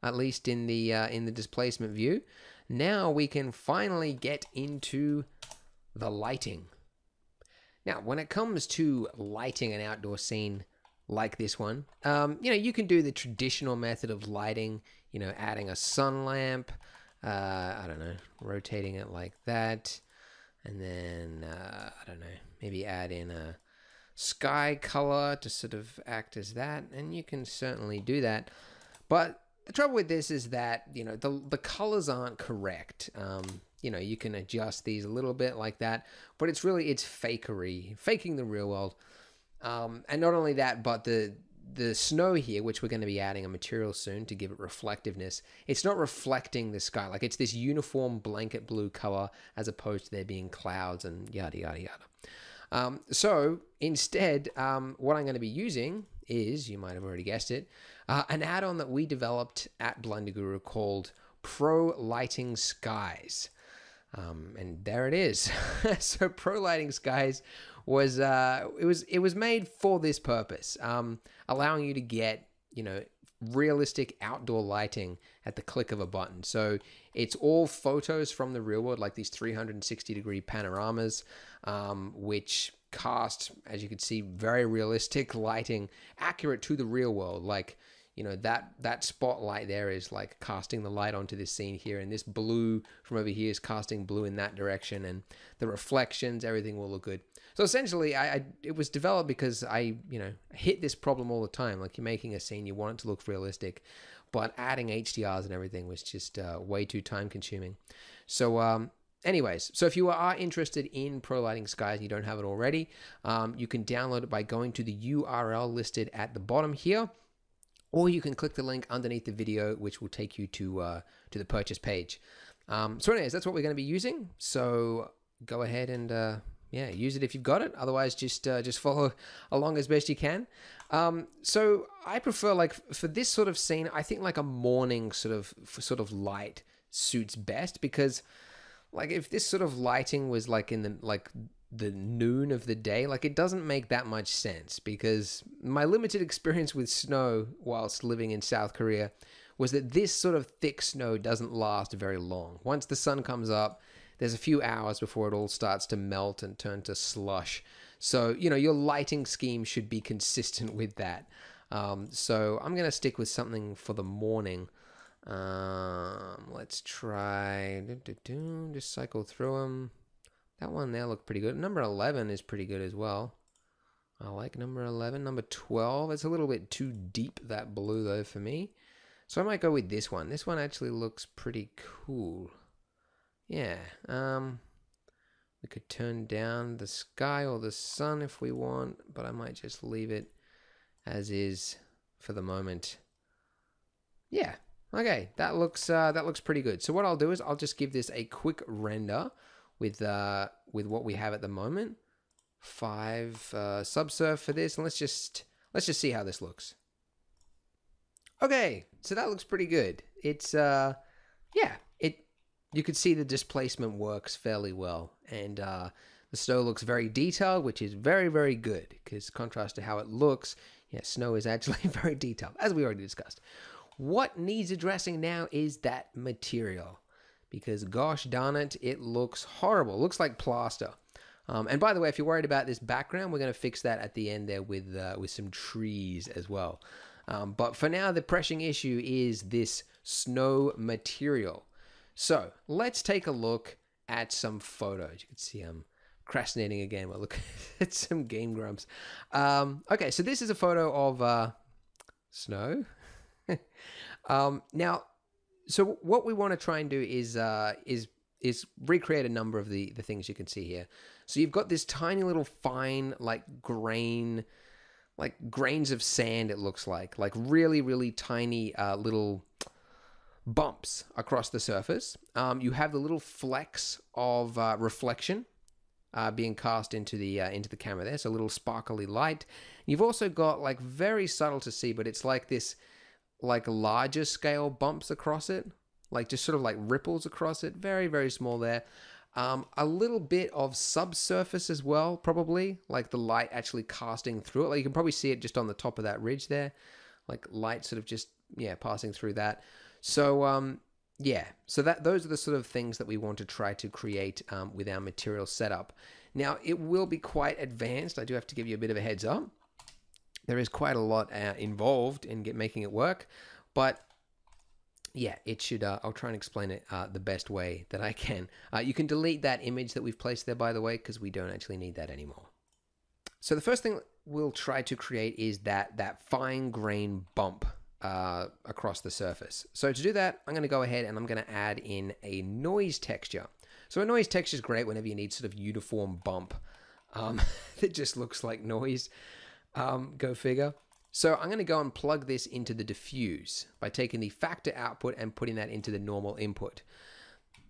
at least in the displacement view. Now we can finally get into the lighting. Now, when it comes to lighting an outdoor scene like this one, you can do the traditional method of lighting, adding a sun lamp, I don't know, rotating it like that, and then, I don't know, maybe add in a sky color to sort of act as that, and you can certainly do that. But the trouble with this is that, the colors aren't correct. You can adjust these a little bit like that, but it's fakery, faking the real world. And not only that, but the snow here, which we're going to be adding a material soon to give it reflectiveness, it's not reflecting the sky. Like, it's this uniform blanket blue color as opposed to there being clouds and yada, yada, yada. So instead, what I'm going to be using is, you might have already guessed it, an add-on that we developed at Blender Guru called Pro Lighting Skies. And there it is. So Pro Lighting Skies was it was made for this purpose, allowing you to get realistic outdoor lighting at the click of a button. So it's all photos from the real world, like these 360-degree panoramas, which cast, as you can see, very realistic lighting, accurate to the real world. Like, that spotlight there is like casting the light onto this scene here, and this blue from over here is casting blue in that direction, and the reflections, everything will look good. So essentially, it was developed because I hit this problem all the time. Like, you're making a scene, you want it to look realistic, but adding HDRs and everything was just way too time consuming. So anyways, so if you are interested in Pro Lighting Skies and you don't have it already, you can download it by going to the URL listed at the bottom here, or you can click the link underneath the video, which will take you to the purchase page. So anyways, that's what we're going to be using. So go ahead and use it if you've got it. Otherwise, just follow along as best you can. So I prefer, like, for this sort of scene, I think like a morning sort of light suits best, because like if this sort of lighting was like in the noon of the day, like, it doesn't make that much sense, because my limited experience with snow whilst living in South Korea was that this sort of thick snow doesn't last very long. Once the sun comes up, there's a few hours before it all starts to melt and turn to slush. So, your lighting scheme should be consistent with that. So I'm going to stick with something for the morning. Let's try, just cycle through them. That one there looked pretty good. Number 11 is pretty good as well. I like number 11. Number 12, it's a little bit too deep, that blue, though, for me. So I might go with this one. This one actually looks pretty cool. Yeah. We could turn down the sky or the sun if we want, but I might just leave it as is for the moment. Yeah. Okay, that looks pretty good. So what I'll do is I'll just give this a quick render with what we have at the moment. 5 subsurf for this, and let's just see how this looks. Okay, so that looks pretty good. It's you could see the displacement works fairly well, and the snow looks very detailed, which is very, very good, because contrast to how it looks, snow is actually very detailed, as we already discussed. What needs addressing now is that material, because gosh darn it, it looks horrible. It looks like plaster. And by the way, if you're worried about this background, we're going to fix that at the end there with some trees as well. But for now, the pressing issue is this snow material. So let's take a look at some photos. You can see I'm procrastinating again. Well, look at some Game Grumps. Okay, so this is a photo of snow. Now, so what we want to try and do is recreate a number of the things you can see here. So you've got this tiny little fine, like grains of sand, it looks like really, really tiny little bumps across the surface. You have the little flecks of reflection being cast into the camera there, so a little sparkly light. You've also got, like, very subtle to see, but it's like this like larger scale bumps across it, like just sort of like ripples across it. Very, very small there. A little bit of subsurface as well, probably, like the light actually casting through it. Like you can probably see it just on the top of that ridge there, like light sort of just, yeah, passing through that. So, yeah, so those are the sort of things that we want to try to create with our material setup. Now, it will be quite advanced. I do have to give you a bit of a heads up. There is quite a lot involved in making it work, but yeah, it should, I'll try and explain it the best way that I can. You can delete that image that we've placed there, by the way, because we don't actually need that anymore. So the first thing we'll try to create is that fine grain bump across the surface. So to do that, I'm going to go ahead and I'm going to add in a noise texture. So a noise texture is great whenever you need sort of uniform bump that just looks like noise. Go figure. So I'm going to go and plug this into the diffuse by taking the factor output and putting that into the normal input.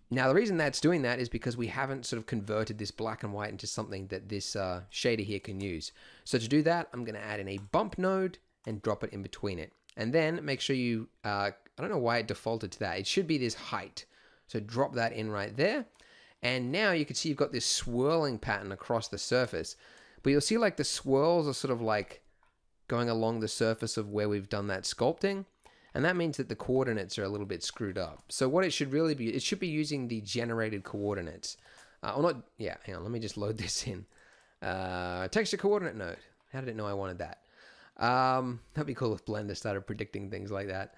Now, the reason that's doing that is because we haven't sort of converted this black and white into something that this shader here can use. So to do that, I'm going to add in a bump node and drop it in between it. And then make sure you, I don't know why it defaulted to that. It should be this height. So drop that in right there. And now you can see you've got this swirling pattern across the surface. But you'll see like the swirls are sort of like going along the surface of where we've done that sculpting. And that means that the coordinates are a little bit screwed up. So what it should really be, it should be using the generated coordinates. Or not, yeah, hang on, let me just load this in. Texture coordinate node. How did it know I wanted that? That'd be cool if Blender started predicting things like that.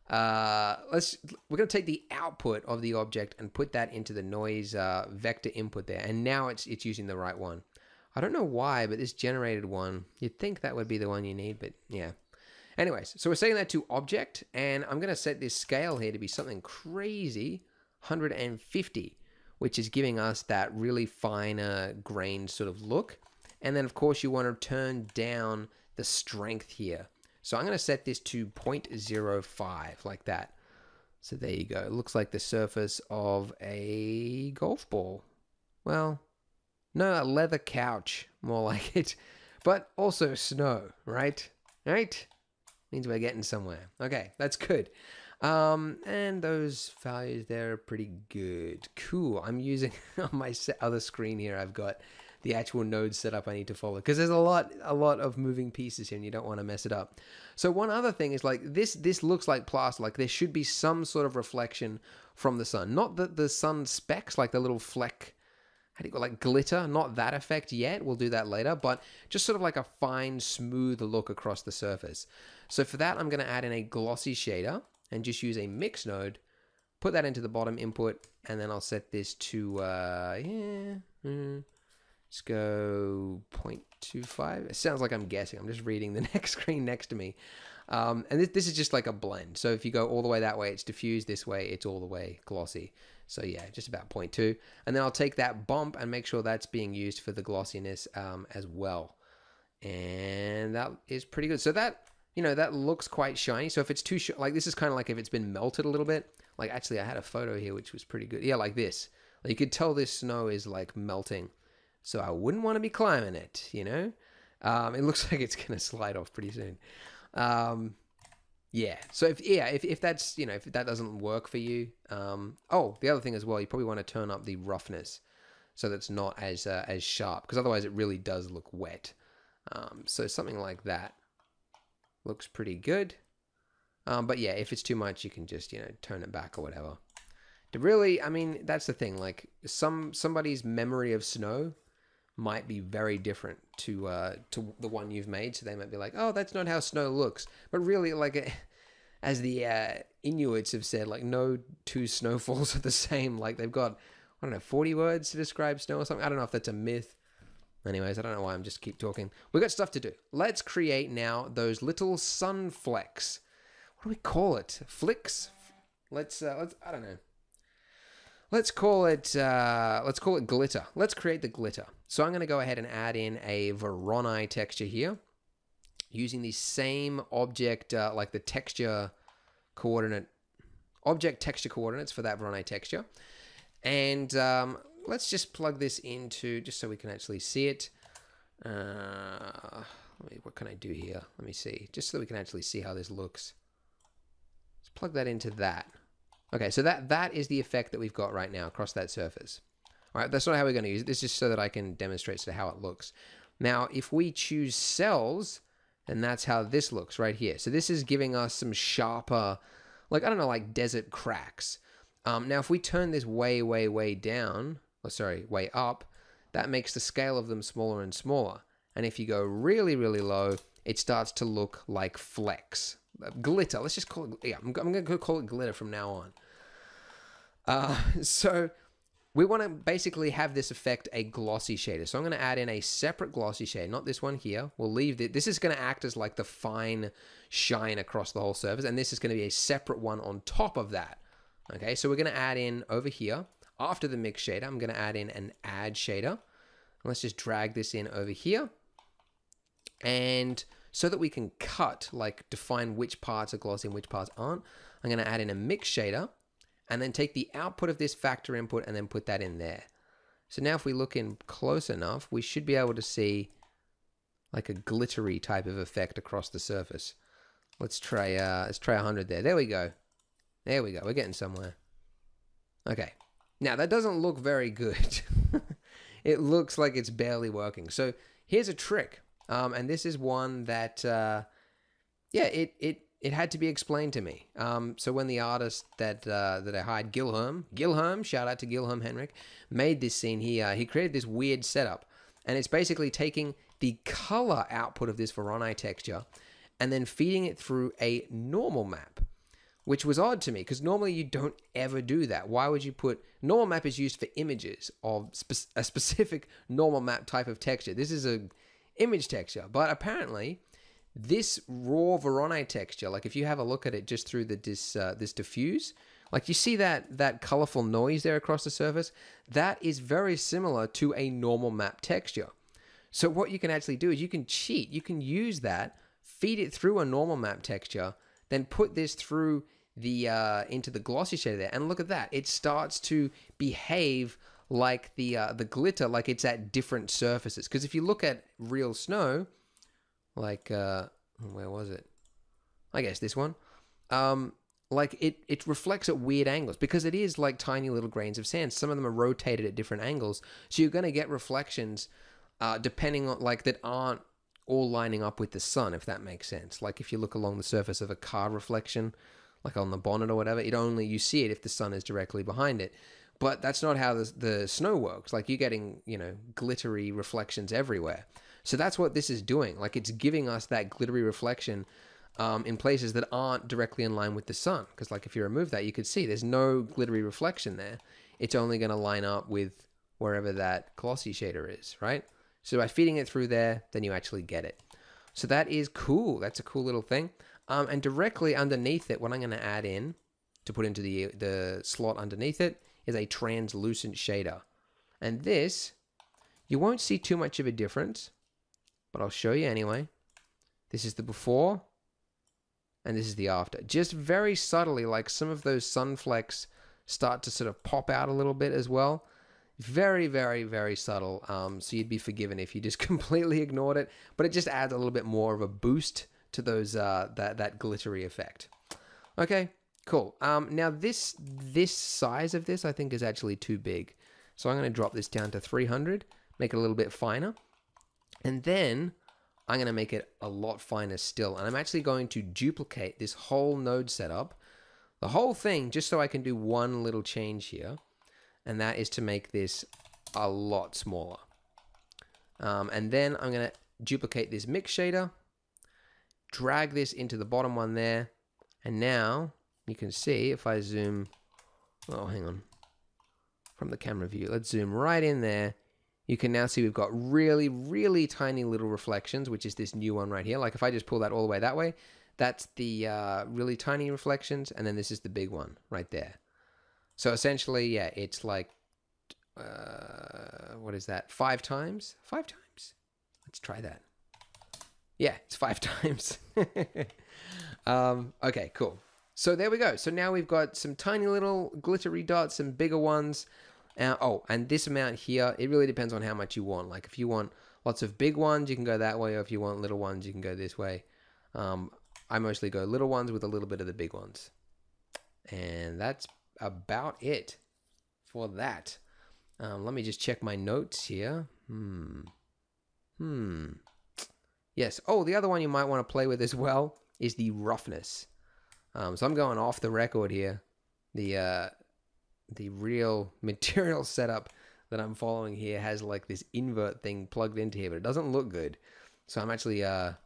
We're going to take the output of the object and put that into the noise vector input there. And now it's using the right one. I don't know why, but this generated one, you'd think that would be the one you need, but yeah. Anyways, so we're setting that to object, and I'm going to set this scale here to be something crazy, 150, which is giving us that really finer grained sort of look. And then, of course, you want to turn down the strength here. So I'm going to set this to 0.05, like that. So there you go. It looks like the surface of a golf ball. Well, no, a leather couch, more like it. But also snow, right? Right? Means we're getting somewhere. Okay, that's good. And those values there are pretty good. Cool. I'm using on my other screen here, I've got the actual node setup I need to follow, because there's a lot of moving pieces here and you don't want to mess it up. So one other thing is like this looks like plaster. Like there should be some sort of reflection from the sun. Not the sun specks, like the little fleck, how do you go, like glitter, not that effect yet. We'll do that later, but just sort of like a fine, smooth look across the surface. So for that, I'm going to add in a glossy shader and just use a mix node, put that into the bottom input, and then I'll set this to, let's go 0.25. It sounds like I'm guessing. I'm just reading the next screen next to me. And this is just like a blend. So if you go all the way that way, it's diffused. This way, it's all the way glossy. So yeah, just about 0.2. And then I'll take that bump and make sure that's being used for the glossiness as well. And that is pretty good. So that, you know, that looks quite shiny. So if it's too, like this is kind of like if it's been melted a little bit. Like actually I had a photo here, which was pretty good. Yeah, like this. Like you could tell this snow is like melting. So I wouldn't want to be climbing it, you know? It looks like it's going to slide off pretty soon. Yeah. So if that's, you know, if that doesn't work for you, oh, the other thing as well, you probably want to turn up the roughness so that's not as sharp, because otherwise it really does look wet. So something like that looks pretty good. But yeah, if it's too much, you can just, you know, turn it back or whatever. To really, I mean, that's the thing. Like somebody's memory of snow might be very different to the one you've made. So they might be like, oh, that's not how snow looks. But really, like, as the Inuits have said, like, no two snowfalls are the same. Like, they've got, I don't know, 40 words to describe snow or something. I don't know if that's a myth. Anyways, I don't know why I'm just keep talking. We've got stuff to do. Let's create now those little sun flecks. What do we call it? Flicks? Let's I don't know. Let's call it glitter. Let's create the glitter. So I'm going to go ahead and add in a Voronoi texture here using the same object, like the texture coordinate, object texture coordinates for that Voronoi texture. And let's just plug this into, just so we can actually see it. What can I do here? Let me see, just so we can actually see how this looks. Let's plug that into that. Okay, so that is the effect that we've got right now across that surface. All right, that's not how we're going to use it. This is just so that I can demonstrate sort of how it looks. Now, if we choose cells, then that's how this looks right here. So this is giving us some sharper, like, I don't know, like desert cracks. Now, if we turn this way, way, way down, or sorry, way up, that makes the scale of them smaller and smaller. And if you go really, really low, it starts to look like flecks. Glitter, let's just call it, yeah, I'm going to call it glitter from now on. So we want to basically have this effect a glossy shader. So I'm going to add in a separate glossy shade, not this one here. We'll leave it. This is going to act as like the fine shine across the whole surface. And this is going to be a separate one on top of that. Okay, so we're going to add in over here, after the mix shader, I'm going to add in an add shader. Let's just drag this in over here. And so that we can cut, like define which parts are glossy and which parts aren't, I'm going to add in a mix shader. And then take the output of this factor input and then put that in there. So now if we look in close enough, we should be able to see like a glittery type of effect across the surface. Let's try 100 there. There we go. There we go. We're getting somewhere. Okay. Now that doesn't look very good. It looks like it's barely working. So here's a trick. And this is one that, yeah, it had to be explained to me. So when the artist that I hired, Gilherm, shout out to Gilherm Henrik, made this scene, he created this weird setup. And it's basically taking the color output of this Voronoi texture and then feeding it through a normal map, which was odd to me because normally you don't ever do that. Why would you put... Normal map is used for images of a specific normal map type of texture. This is a image texture, but apparently... This raw Voronoi texture, like if you have a look at it just through the this diffuse, like you see that colorful noise there across the surface, that is very similar to a normal map texture. So what you can actually do is you can cheat. You can use that, feed it through a normal map texture, then put this through the into the glossy shader there, and look at that. It starts to behave like the glitter, like it's at different surfaces. Because if you look at real snow, like where was it? I guess this one. Like it reflects at weird angles because it is like tiny little grains of sand. Some of them are rotated at different angles, so you're going to get reflections depending on like that aren't all lining up with the sun, if that makes sense. Like if you look along the surface of a car reflection, like on the bonnet or whatever, you see it if the sun is directly behind it. But that's not how the snow works. Like you're getting, glittery reflections everywhere. So that's what this is doing. Like it's giving us that glittery reflection in places that aren't directly in line with the sun. Because like if you remove that, you could see there's no glittery reflection there. It's only going to line up with wherever that glossy shader is, right? So by feeding it through there, then you actually get it. So that is cool. That's a cool little thing. And directly underneath it, what I'm going to add in to put into the slot underneath it is a translucent shader. And this, you won't see too much of a difference, but I'll show you anyway. This is the before, and this is the after. Just very subtly, like some of those sun flecks start to sort of pop out a little bit as well. Very, very, very subtle. So you'd be forgiven if you just completely ignored it, but it just adds a little bit more of a boost to those that glittery effect. Okay, cool. Now this size of this I think is actually too big, so I'm going to drop this down to 300, make it a little bit finer. And then I'm going to make it a lot finer still. And I'm actually going to duplicate this whole node setup, the whole thing, just so I can do one little change here. And that is to make this a lot smaller. And then I'm going to duplicate this mix shader, drag this into the bottom one there. And now you can see if I zoom, oh, hang on, from the camera view, let's zoom right in there. You can now see we've got really, really tiny little reflections, which is this new one right here. Like if I just pull that all the way that way, that's the really tiny reflections. And then this is the big one right there. So essentially, yeah, it's like, what is that? 5 times? 5 times? Let's try that. Yeah, it's 5 times. Okay, cool. So there we go. So now we've got some tiny little glittery dots, some bigger ones. And this amount here, it really depends on how much you want. Like if you want lots of big ones, you can go that way. Or if you want little ones, you can go this way. I mostly go little ones with a little bit of the big ones. And that's about it for that. Let me just check my notes here. Yes. Oh, the other one you might want to play with as well is the roughness. So I'm going off the record here. The real material setup that I'm following here has like this invert thing plugged into here, but it doesn't look good. So I'm actually I'm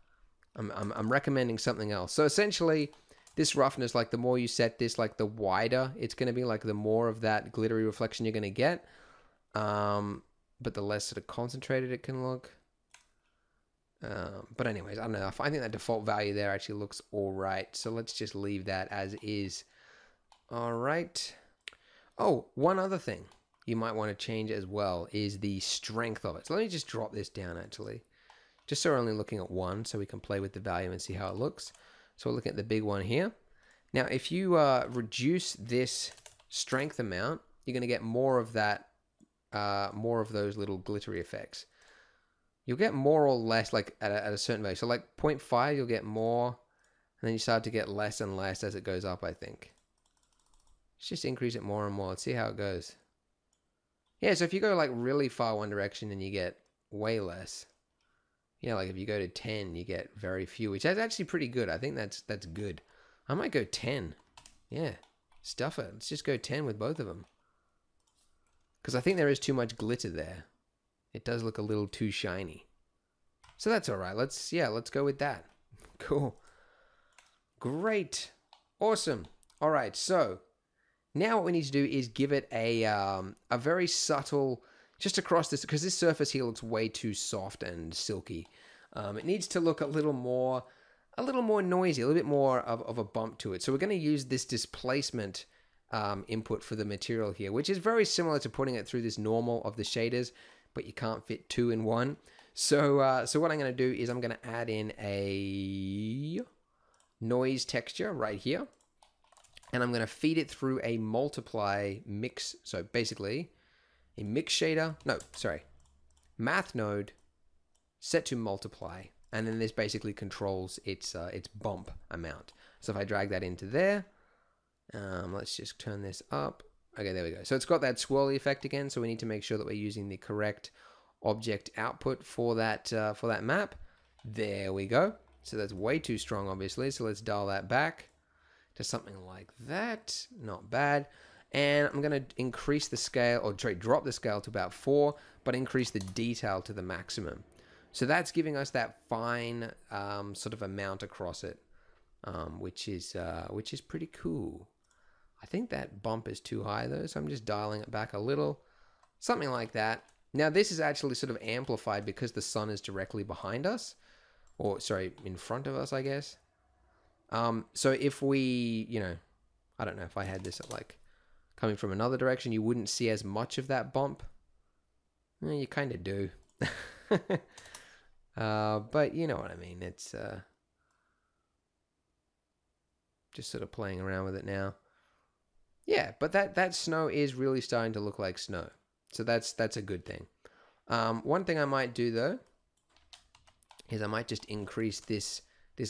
recommending something else. So essentially, this roughness, like the more you set this, like the wider it's going to be, like the more of that glittery reflection you're going to get. But the less sort of concentrated it can look. But anyways, I don't know. I think that default value there actually looks all right. So let's just leave that as is. All right. Oh, one other thing you might want to change as well is the strength of it. So let me just drop this down actually. Just so we're only looking at one, so we can play with the value and see how it looks. So we're looking at the big one here. Now, if you reduce this strength amount, you're going to get more of that, more of those little glittery effects. You'll get more or less like at a certain value. So like 0.5, you'll get more, and then you start to get less and less as it goes up, I think. Let's just increase it more and more. Let's see how it goes. Yeah, so if you go like really far one direction, then you get way less. Yeah, like if you go to 10, you get very few, which is actually pretty good. I think that's good. I might go 10. Yeah, stuff it. Let's just go 10 with both of them. Because I think there is too much glitter there. It does look a little too shiny. So that's all right. Let's go with that. Cool. Great. Awesome. All right, so now what we need to do is give it a very subtle, just across this, because this surface here looks way too soft and silky. It needs to look a little more noisy, a little bit more of a bump to it. So we're going to use this displacement input for the material here, which is very similar to putting it through this normal of the shaders, but you can't fit two in one. So so what I'm going to do is I'm going to add in a noise texture right here, and I'm going to feed it through a multiply mix. So basically a mix shader, math node set to multiply, and then this basically controls its bump amount. So if I drag that into there, let's just turn this up. Okay, there we go. So it's got that swirly effect again. So we need to make sure that we're using the correct object output for that map. There we go. So that's way too strong, obviously. So let's dial that back to something like that. Not bad. And I'm going to increase the scale, or drop the scale to about 4, but increase the detail to the maximum. So that's giving us that fine sort of amount across it, which is pretty cool. I think that bump is too high though, so I'm just dialing it back a little, something like that. Now this is actually sort of amplified because the sun is directly behind us, or sorry, in front of us, I guess. So if we, I don't know, if I had this at like coming from another direction, you wouldn't see as much of that bump. You kind of do. But you know what I mean. It's just sort of playing around with it now. Yeah, but that snow is really starting to look like snow. So that's a good thing. One thing I might do though is I might just increase this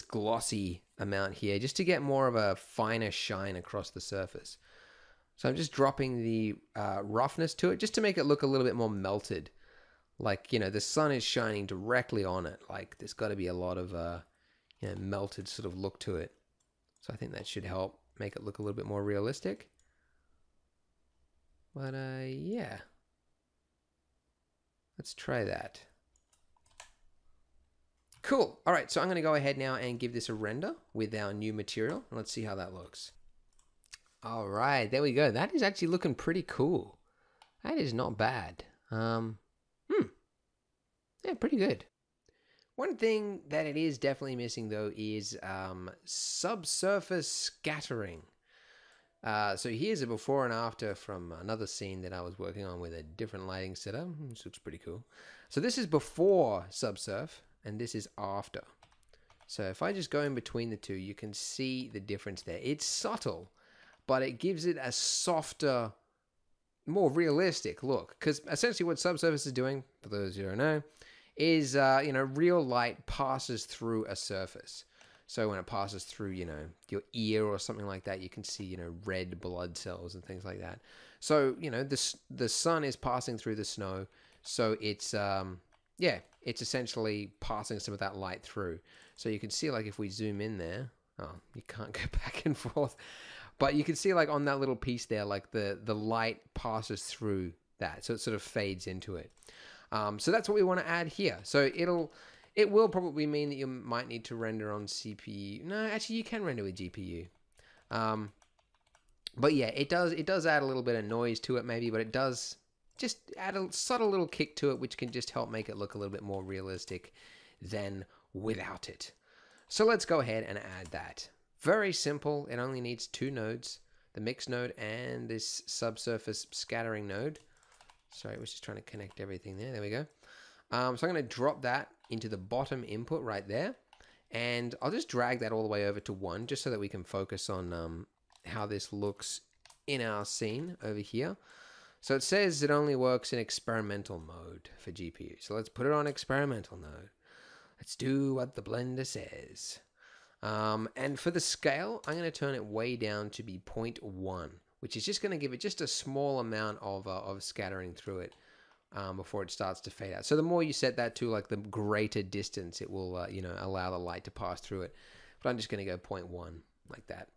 glossy amount here just to get more of a finer shine across the surface. So I'm just dropping the roughness to it just to make it look a little bit more melted. Like, the sun is shining directly on it. Like there's got to be a lot of melted sort of look to it. So I think that should help make it look a little bit more realistic. But yeah. Let's try that. Cool. All right, so I'm going to go ahead now and give this a render with our new material. Let's see how that looks. All right, there we go. That is actually looking pretty cool. That is not bad. Yeah, pretty good. One thing that it is definitely missing though is subsurface scattering. So here's a before and after from another scene that I was working on with a different lighting setup. This looks pretty cool. So this is before subsurf and this is after. So if I just go in between the two, you can see the difference there. It's subtle, but it gives it a softer, more realistic look. Because essentially what subsurface is doing, for those who don't know, is real light passes through a surface. So when it passes through, you know, your ear or something like that, you can see, you know, red blood cells and things like that. So, you know, the sun is passing through the snow. So it's, yeah, it's essentially passing some of that light through. So you can see, like, if we zoom in there, oh, you can't go back and forth. But you can see, like, on that little piece there, like the light passes through that. So it sort of fades into it. So that's what we want to add here. So it will probably mean that you might need to render on CPU. No, actually you can render with GPU. But yeah, it does add a little bit of noise to it maybe, but it does just add a subtle little kick to it, which can just help make it look a little bit more realistic than without it. So let's go ahead and add that. Very simple. It only needs 2 nodes, the mix node and this subsurface scattering node. Sorry, I was just trying to connect everything there. There we go. So I'm going to drop that into the bottom input right there. And I'll just drag that all the way over to 1 just so that we can focus on how this looks in our scene over here. So it says it only works in experimental mode for GPU. So let's put it on experimental mode. Let's do what the Blender says. And for the scale, I'm going to turn it way down to be 0.1, which is just going to give it just a small amount of scattering through it before it starts to fade out. So the more you set that to, like, the greater distance, it will, you know, allow the light to pass through it. But I'm just going to go 0.1 like that.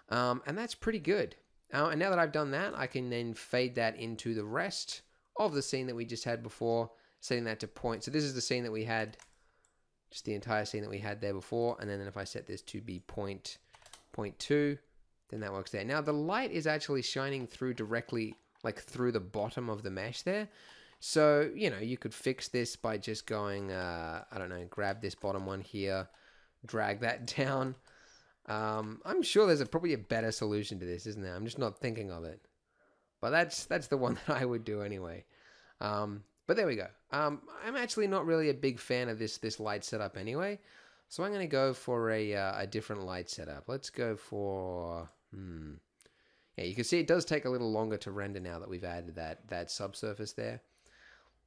And that's pretty good. And now that I've done that, I can then fade that into the rest of the scene that we just had before, setting that to point. So this is the scene that we had, just the entire scene that we had there before. And then if I set this to be 0.2, then that works there. Now the light is actually shining through directly, like through the bottom of the mesh there. So, you know, you could fix this by just going, I don't know, grab this bottom one here, drag that down. I'm sure there's probably a better solution to this, isn't there? I'm just not thinking of it. But that's the one that I would do anyway. But there we go. I'm actually not really a big fan of this light setup anyway. So I'm going to go for a different light setup. Let's go for... Yeah, you can see it does take a little longer to render now that we've added that subsurface there.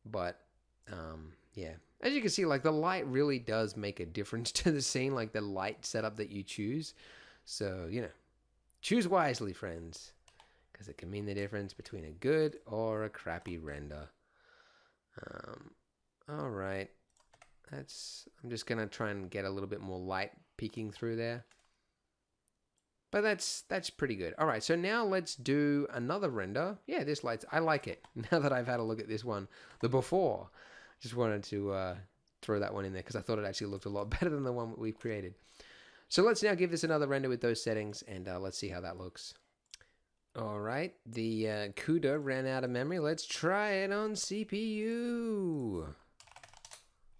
But, yeah. As you can see, like, the light really does make a difference to the scene, like the light setup that you choose. So, you know, choose wisely, friends, because it can mean the difference between a good or a crappy render. All right. I'm just going to try and get a little bit more light peeking through there. But that's pretty good. All right, so now let's do another render. Yeah, this light's, I like it. Now that I've had a look at this one, the before, just wanted to throw that one in there because I thought it actually looked a lot better than the one that we've created. So let's now give this another render with those settings, and let's see how that looks. All right, the CUDA ran out of memory. Let's try it on CPU.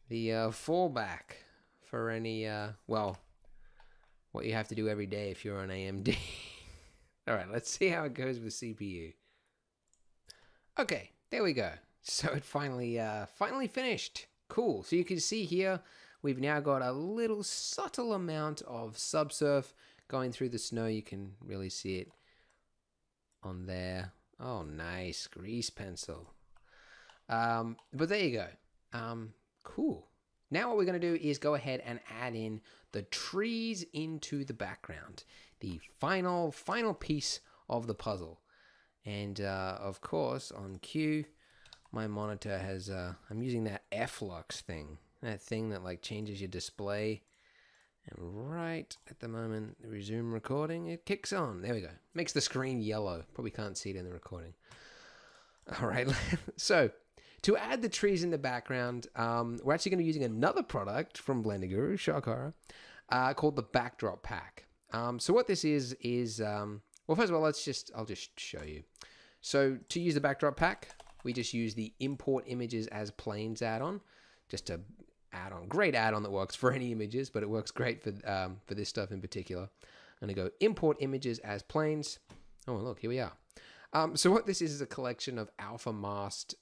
The fallback for any, well, what you have to do every day if you're on AMD. All right, let's see how it goes with CPU. Okay, there we go. So it finally finished. Cool. So you can see here, we've now got a little subtle amount of subsurf going through the snow. You can really see it on there. Oh, nice. Grease pencil. But there you go. Cool. Now what we're going to do is go ahead and add in the trees into the background. The final piece of the puzzle. And of course, on cue, my monitor has, I'm using that F-Lux thing. That thing that, like, changes your display. And right at the moment, resume recording, it kicks on. There we go. Makes the screen yellow. Probably can't see it in the recording. All right. So to add the trees in the background, we're actually going to be using another product from Blender Guru, shock horror, called the Backdrop Pack. So what this is well, first of all, I'll just show you. So to use the Backdrop Pack, we just use the Import Images as Planes add-on, just to add-on, great add-on that works for any images, but it works great for this stuff in particular. I'm going to go Import Images as Planes. Oh, look, here we are. So what this is a collection of alpha masked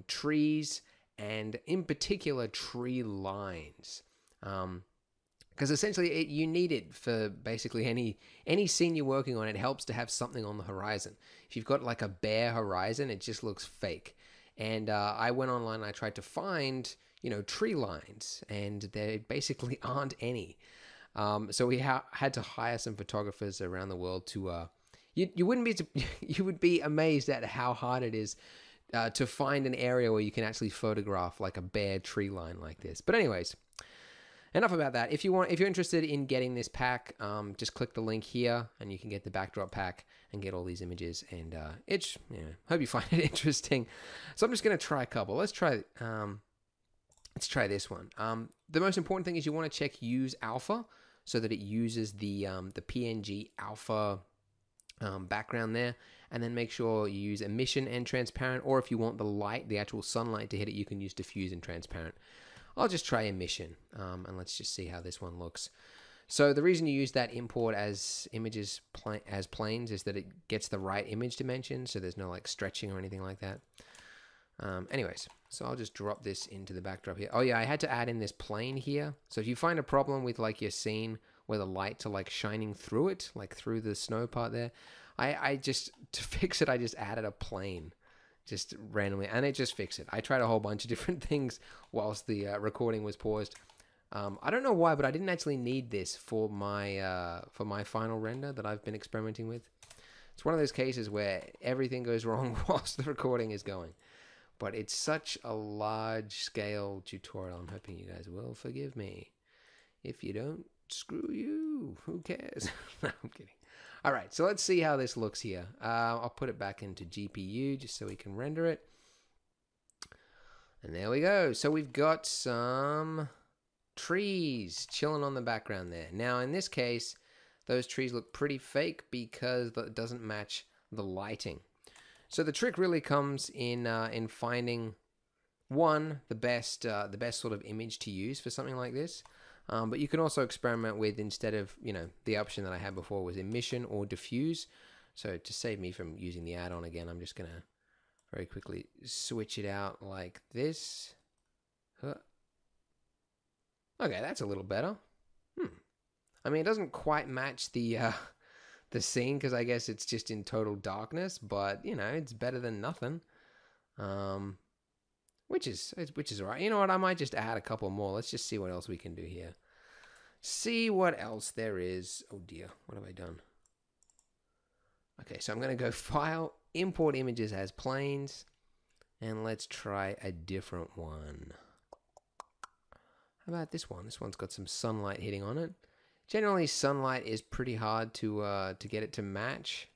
trees, and in particular tree lines. Because essentially you need it for basically any scene you're working on. It helps to have something on the horizon. If you've got like a bare horizon, it just looks fake. And I went online and I tried to find, you know, tree lines, and there basically aren't any. So we had to hire some photographers around the world to. You wouldn't be you would be amazed at how hard it is to find an area where you can actually photograph like a bare tree line like this. But anyways, enough about that. If you're interested in getting this pack, just click the link here, and you can get the backdrop pack and get all these images. And hope you find it interesting. So I'm just gonna try a couple. Let's try this one. The most important thing is you want to check use alpha so that it uses the PNG alpha background there, and then make sure you use emission and transparent, or if you want the light, the actual sunlight to hit it, you can use diffuse and transparent. I'll just try emission, and let's just see how this one looks. So the reason you use that import as images as planes is that it gets the right image dimension, so there's no like stretching or anything like that. Anyways, so I'll just drop this into the backdrop here. Oh yeah, I had to add in this plane here. So if you find a problem with like your scene where the lights are like shining through it, like through the snow part there, I just, to fix it, I just added a plane just randomly, and it just fixed it. I tried a whole bunch of different things whilst the recording was paused. I don't know why, but I didn't actually need this for my final render that I've been experimenting with. It's one of those cases where everything goes wrong whilst the recording is going. But it's such a large-scale tutorial. I'm hoping you guys will forgive me. If you don't, screw you. Who cares? No, I'm kidding. All right, so let's see how this looks here. I'll put it back into GPU just so we can render it. And there we go. So we've got some trees chilling on the background there. Now, in this case, those trees look pretty fake because it doesn't match the lighting. So the trick really comes in finding the best sort of image to use for something like this. But you can also experiment with, instead of, the option that I had before was emission or diffuse. So to save me from using the add-on again, I'm just gonna very quickly switch it out like this. Okay, that's a little better. I mean, it doesn't quite match the scene, because I guess it's just in total darkness, but it's better than nothing. Which is all right. You know what? I might just add a couple more. Let's just see what else we can do here. See what else there is. Oh dear, what have I done? Okay, so I'm going to go File, Import Images as Planes, and let's try a different one. How about this one? This one's got some sunlight hitting on it. Generally, sunlight is pretty hard to get it to match,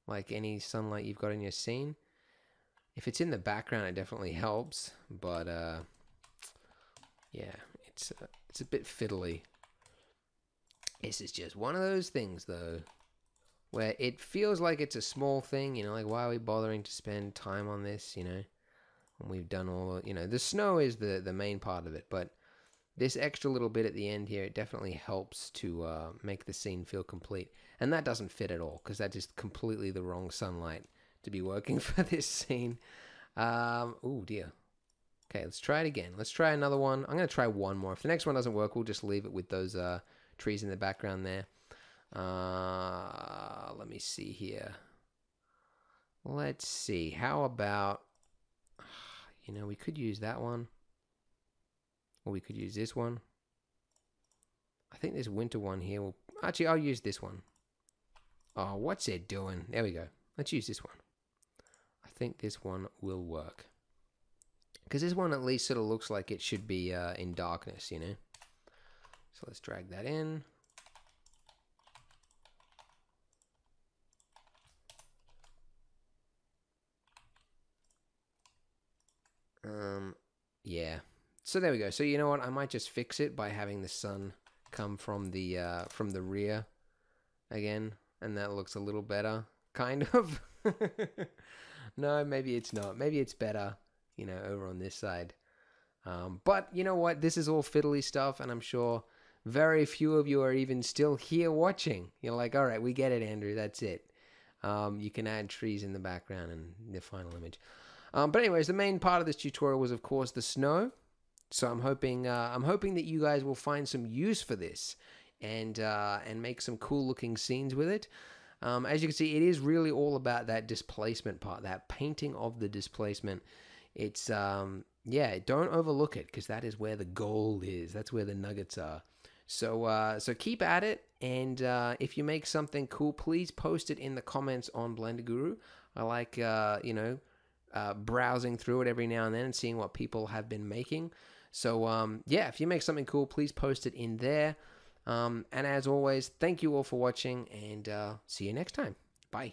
like any sunlight you've got in your scene. If it's in the background, it definitely helps, but yeah, it's a bit fiddly. This is just one of those things, though, where it feels like it's a small thing, like why are we bothering to spend time on this, when we've done all, the snow is the main part of it, but this extra little bit at the end here, it definitely helps to make the scene feel complete. And that doesn't fit at all, because that's just completely the wrong sunlight to be working for this scene. Oh dear. Okay, let's try it again. Let's try another one. I'm going to try one more. If the next one doesn't work, we'll just leave it with those trees in the background there. Let me see here. Let's see. How about, we could use that one. Or we could use this one. I think this winter one here will... Actually, I'll use this one. Oh, what's it doing? There we go. Let's use this one. I think this one will work. Because this one at least sort of looks like it should be in darkness, So let's drag that in. Yeah. So there we go. So you know what? I might just fix it by having the sun come from the rear again, and that looks a little better, kind of. No, maybe it's not. Maybe it's better, over on this side. But you know what? This is all fiddly stuff, and I'm sure very few of you are even still here watching. You're like, all right, we get it, Andrew. That's it. You can add trees in the background and the final image. But anyways, the main part of this tutorial was, of course, the snow. So I'm hoping that you guys will find some use for this and make some cool looking scenes with it. As you can see, it is really all about that displacement part, that painting of the displacement. It's yeah, don't overlook it, because that is where the gold is. That's where the nuggets are. So keep at it, and if you make something cool, please post it in the comments on Blender Guru. I like browsing through it every now and then and seeing what people have been making. So yeah, if you make something cool, please post it in there. And as always, thank you all for watching, and see you next time. Bye.